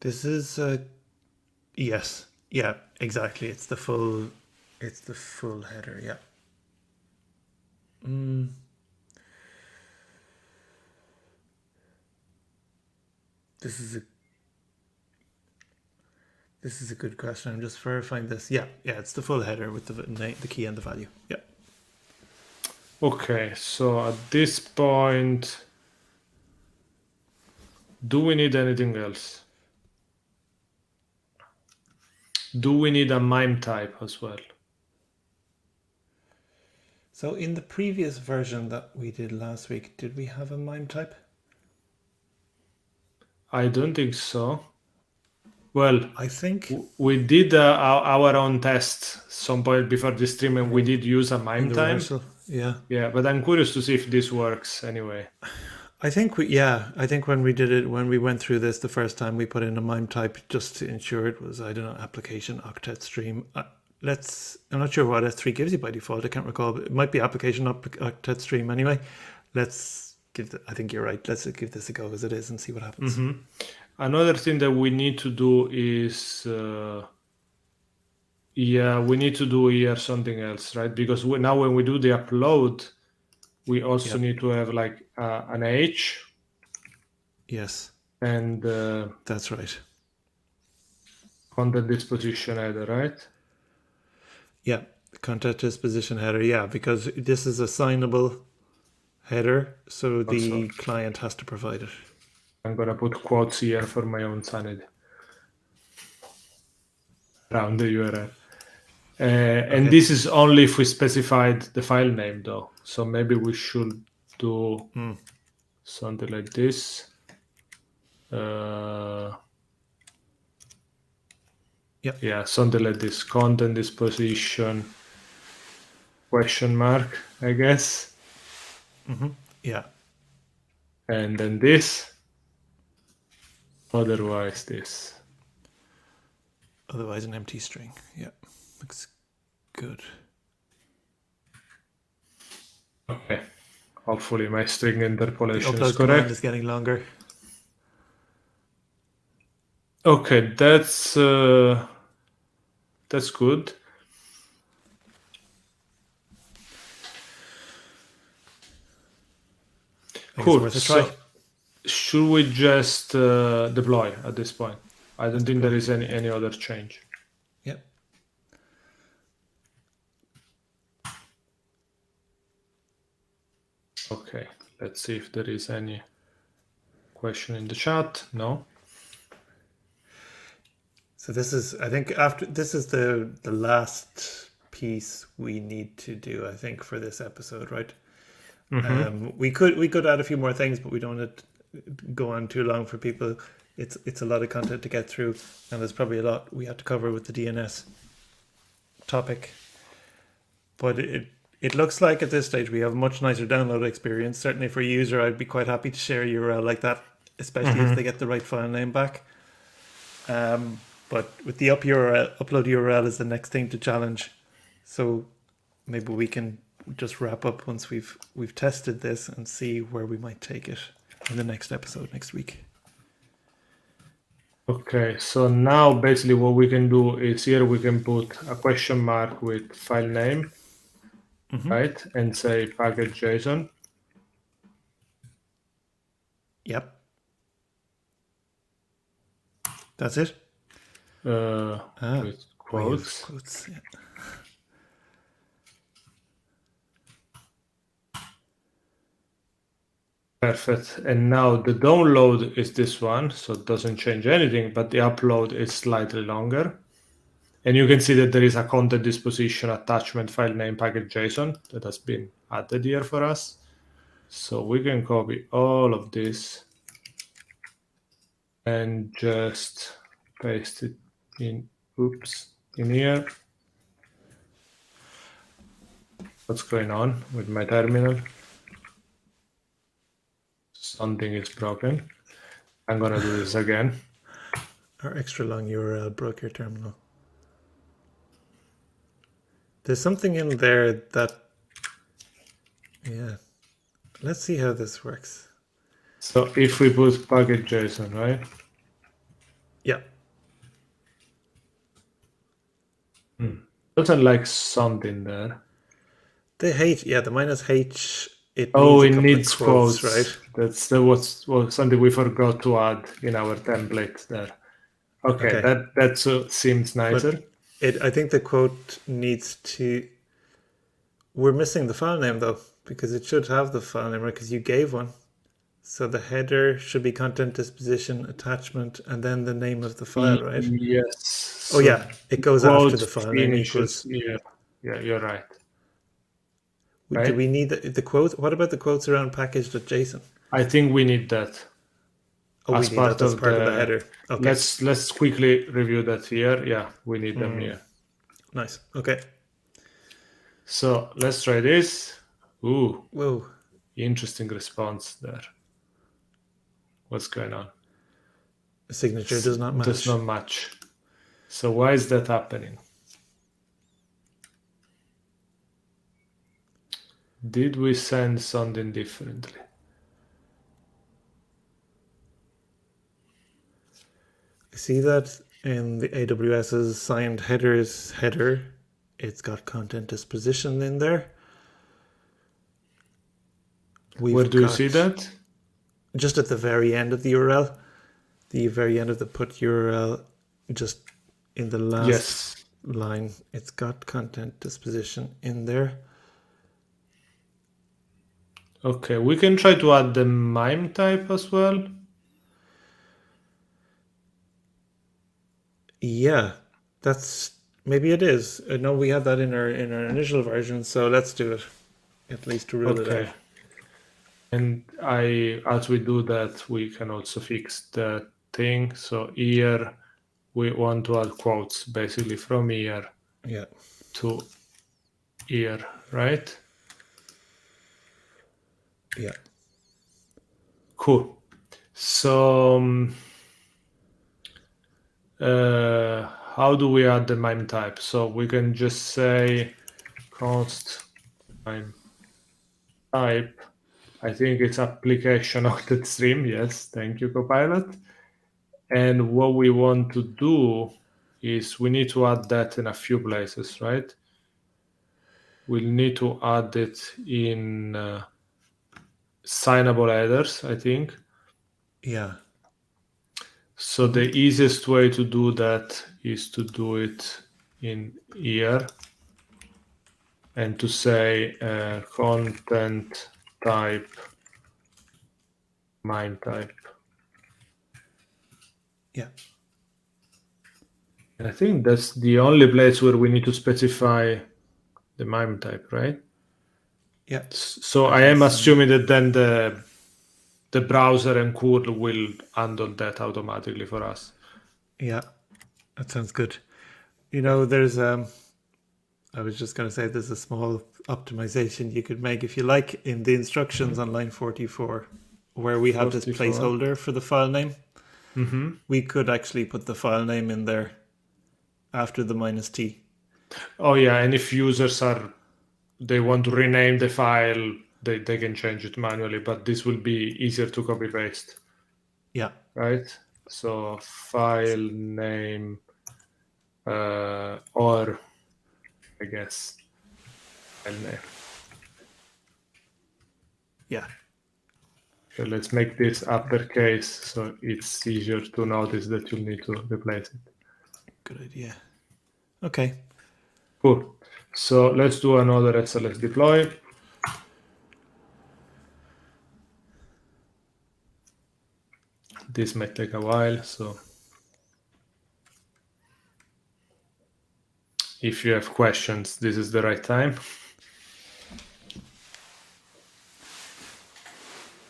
This is yes, yeah, exactly. It's the full header. Yeah. This is a good question. I'm just verifying this. Yeah, it's the full header with the key and the value. Yeah. Okay, so at this point, do we need anything else? Do we need a MIME type as well? So in the previous version that we did last week, did we have a MIME type? I don't think so. Well, I think we did our own test some point before the stream, and we did use a MIME type. Yeah. Yeah, but I'm curious to see if this works anyway. I think when we did it, when we went through this the first time, we put in a MIME type just to ensure it was, I don't know, application octet stream. I'm not sure what S3 gives you by default. I can't recall, but it might be application octet stream anyway. I think you're right. Let's give this a go as it is and see what happens. Another thing that we need to do is, we need to do here something else, right? Because now when we do the upload, we also need to have like an H. Yes. And that's right. Content disposition header, right? Yeah, content disposition header. Yeah, because this is a signable header, so the client has to provide it. I'm gonna put quotes here for my own sanity around the URL. And this is only if we specified the file name though. So maybe we should do something like this. Yeah, something like this. Content disposition question mark, I guess. Yeah. And then this. Otherwise this. Otherwise an empty string. Yeah. Looks good. Okay. Hopefully my string interpolation the is correct. Is getting longer. Okay, that's good. Cool. So should we just deploy at this point? I don't think there is any other change. Yep. Okay, let's see if there is any question in the chat. No. So this is, I think, this is the last piece we need to do, I think, for this episode, right? We could add a few more things, but we don't want to go on too long for people. It's a lot of content to get through, and there's probably a lot we have to cover with the DNS topic. But it looks like at this stage we have a much nicer download experience. Certainly for a user, I'd be quite happy to share a URL like that, especially if they get the right file name back. But with the upload URL is the next thing to challenge. So maybe we can just wrap up once we've tested this and see where we might take it in the next episode next week. Okay, so now basically what we can do is here we can put a question mark with file name, right? And say package.json. Yep. That's it? With quotes. Quotes, yeah. Perfect. And now the download is this one, so it doesn't change anything, but the upload is slightly longer. And you can see that there is a Content-Disposition attachment file name package.json that has been added here for us. So we can copy all of this and just paste it in here. What's going on with my terminal? Something is broken. I'm gonna do this again. Our extra long URL broke your terminal. There's something in there that, yeah. Let's see how this works. So if we put package.json, right? Yeah. Doesn't like something there. The H, yeah, the -H, it needs of quotes, right? That was something we forgot to add in our template there. Okay. That seems nicer. But I think the quote needs to. We're missing the file name though, because it should have the file name, right? Because you gave one. So the header should be content disposition attachment and then the name of the file, right? Yes. Oh yeah, it goes after the file name equals. Yeah, you're right. Do we need the quotes? What about the quotes around package.json? I think we need that. Oh, we need that as part of the header. Okay. Let's quickly review that here. Yeah, we need them here. Nice. Okay. So let's try this. Ooh. Whoa. Interesting response there. What's going on? The signature does not match. Does not match. So why is that happening? Did we send something differently? I see that in the AWS's signed headers header, it's got content disposition in there. Where do you see that? Just at the very end of the URL, the very end of the put URL, just in the last line, it's got content disposition in there. Okay, we can try to add the MIME type as well. Yeah, maybe it is. I know we had that in our initial version, so let's do it, at least to rule it out. And as we do that, we can also fix the thing. So here we want to add quotes basically from here to here, right? Yeah. Cool. So how do we add the MIME type? So we can just say const MIME type. I think it's application octet stream. Yes, thank you, Copilot. And what we want to do is we need to add that in a few places, right? We'll need to add it in signable headers, I think. Yeah. So the easiest way to do that is to do it in here and to say content type MIME type. Yeah. And I think that's the only place where we need to specify the MIME type, right? Yeah. So I am assuming that then the browser and curl will handle that automatically for us. Yeah, that sounds good. You know, there's I was just going to say there's a small optimization you could make if you like in the instructions on line 44, where we have this placeholder for the file name. We could actually put the file name in there after the -t. Oh yeah, and if users they want to rename the file, they can change it manually, but this will be easier to copy paste. Yeah. Right. So file name, or I guess file name. Yeah. So let's make this uppercase so it's easier to notice that you need to replace it. Good idea. Okay. Cool. So let's do another SLS deploy. This might take a while, so if you have questions, this is the right time.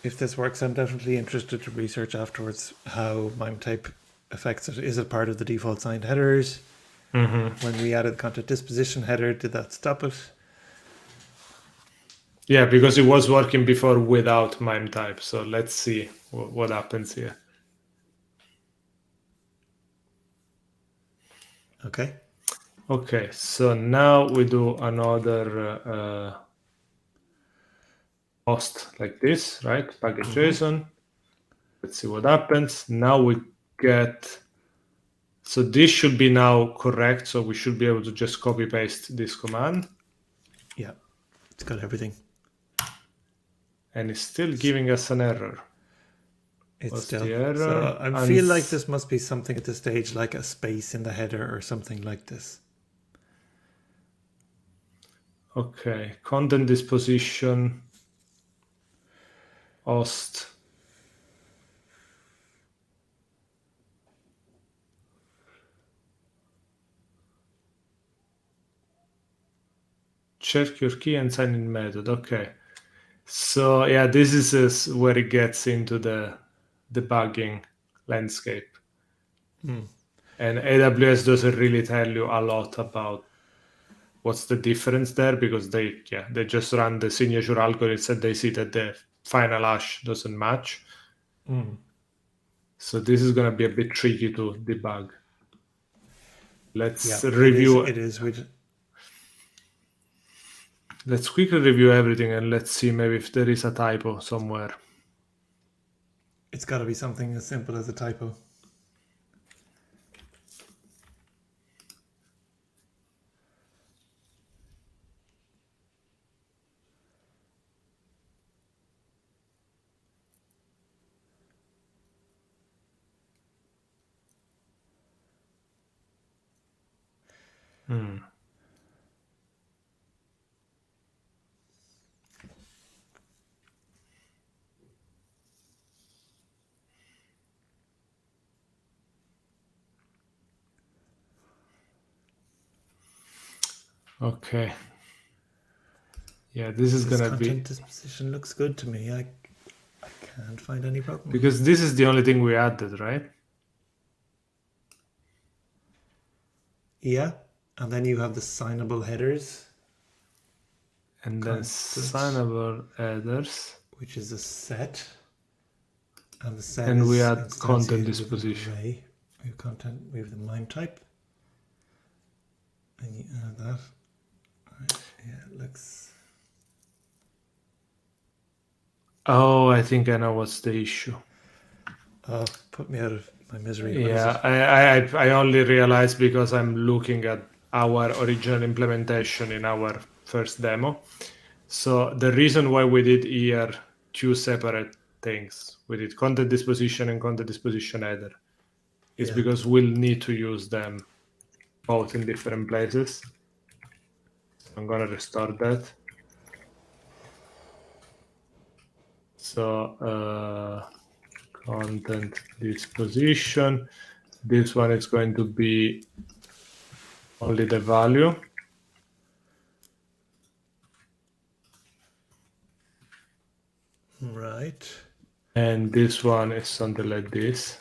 If this works, I'm definitely interested to research afterwards how MIME type affects it. Is it part of the default signed headers? When we added content disposition header, did that stop it? Yeah, because it was working before without MIME type. So let's see what happens here. Okay. Okay, so now we do another post like this, right? Package JSON. Let's see what happens. Now we get, so this should be now correct. So we should be able to just copy paste this command. Yeah, it's got everything. And it's still giving us an error. It's What's still. the error? So I feel like this must be something at this stage, like a space in the header or something like this. Okay, content disposition, host. Check your key and sign in method. Okay. So yeah, this is where it gets into the debugging landscape. And AWS doesn't really tell you a lot about what's the difference there, because they just run the signature algorithms and they see that the final hash doesn't match. So this is going to be a bit tricky to debug. Let's review. It is. Let's quickly review everything and let's see maybe if there is a typo somewhere. It's got to be something as simple as a typo. Okay. Yeah, this is going to be... Content disposition looks good to me. I can't find any problem. Because this is the only thing we added, right? Yeah. And then you have the signable headers. And then signable headers. Which is a set. And the set and we add content disposition. We have content, we have the MIME type. And you add that. Right. Yeah, it looks... Oh, I think I know what's the issue. Oh, put me out of my misery. Yeah, I only realized because I'm looking at our original implementation in our first demo. So the reason why we did here two separate things, we did content disposition and content disposition header, is because we'll need to use them both in different places. I'm gonna restore that. So content disposition, this one is going to be only the value. Right. And this one is something like this.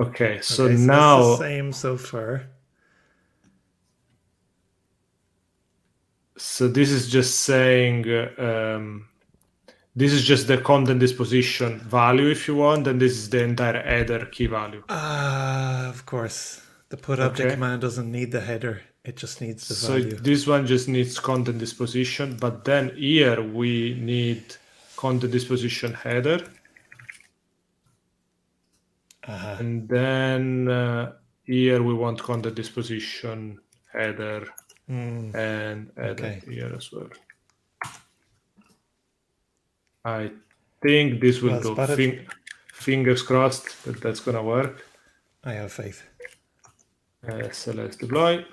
Okay, so now that's the same so far. So this is just saying this is just the content disposition value if you want, and this is the entire header key value. Of course. The put object command doesn't need the header. It just needs the So value. this one just needs content disposition, but then here we need content disposition header. And then here we want content disposition header and header here as well. I think this will do. Fingers crossed that that's going to work. I have faith. So let's deploy.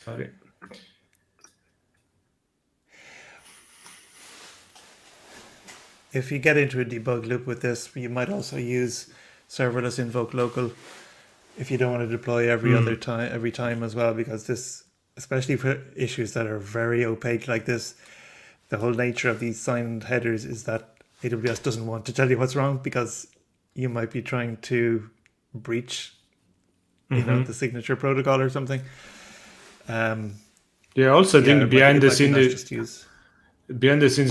Sorry. If you get into a debug loop with this, you might also use serverless invoke local if you don't want to deploy every time as well, because this, especially for issues that are very opaque like this, the whole nature of these signed headers is that AWS doesn't want to tell you what's wrong, because you might be trying to breach, you know, the signature protocol or something. Also I think behind the scenes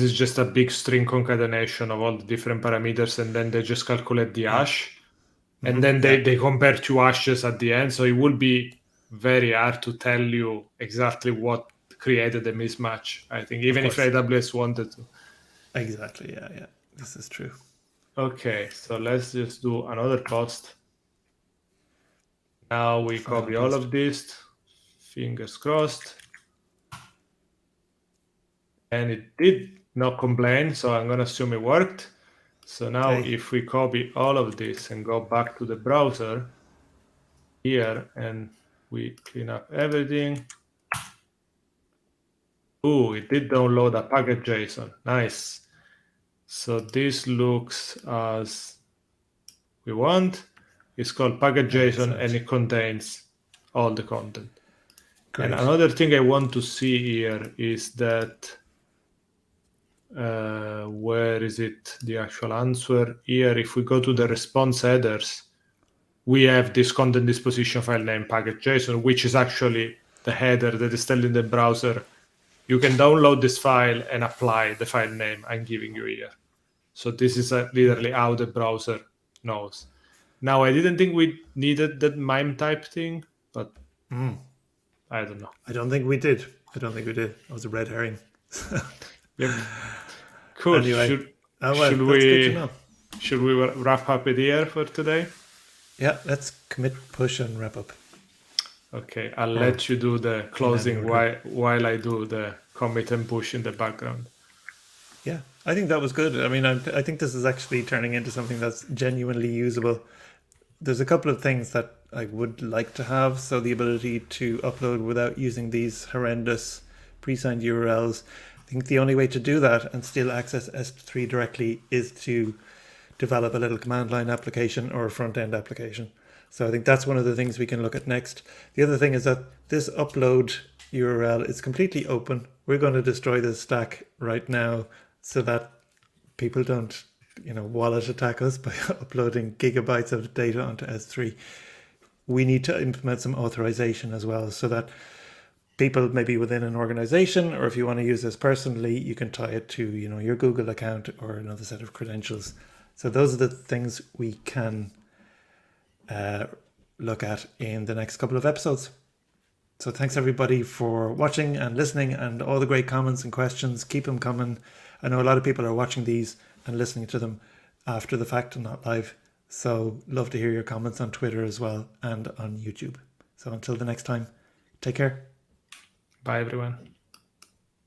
is just a big string concatenation of all the different parameters, and then they just calculate the hash, and then they compare two hashes at the end. So it would be very hard to tell you exactly what created the mismatch, I think, even if AWS wanted to. Exactly, yeah. This is true. Okay, so let's just do another post. Now we copy all of this, fingers crossed. And it did not complain, so I'm going to assume it worked. So now if we copy all of this and go back to the browser here and we clean up everything. Ooh, it did download a package JSON. Nice. So this looks as we want. It's called package JSON and it contains all the content. Great. And another thing I want to see here is that where is it, the actual answer here? If we go to the response headers, we have this content disposition file name package JSON, which is actually the header that is telling the browser, you can download this file and apply the file name I'm giving you here. So this is literally how the browser knows. Now, I didn't think we needed that MIME type thing, but I don't know. I don't think we did. That was a red herring. Yep. Cool. Anyway, should we wrap up it here for today? Yeah, let's commit, push, and wrap up. Okay, I'll let you do the closing while I do the commit and push in the background. Yeah, I think that was good. I mean, I think this is actually turning into something that's genuinely usable. There's a couple of things that I would like to have. So the ability to upload without using these horrendous pre-signed URLs. I think the only way to do that and still access S3 directly is to develop a little command line application or a front end application. So I think that's one of the things we can look at next. The other thing is that this upload URL is completely open. We're going to destroy this stack right now so that people don't, wallet attack us by uploading gigabytes of data onto S3. We need to implement some authorization as well, so that people maybe within an organization, or if you want to use this personally, you can tie it to your Google account or another set of credentials. So those are the things we can look at in the next couple of episodes. So thanks everybody for watching and listening, and all the great comments and questions. Keep them coming. I know a lot of people are watching these and listening to them after the fact and not live. So love to hear your comments on Twitter as well and on YouTube. So until the next time, take care. Bye everyone.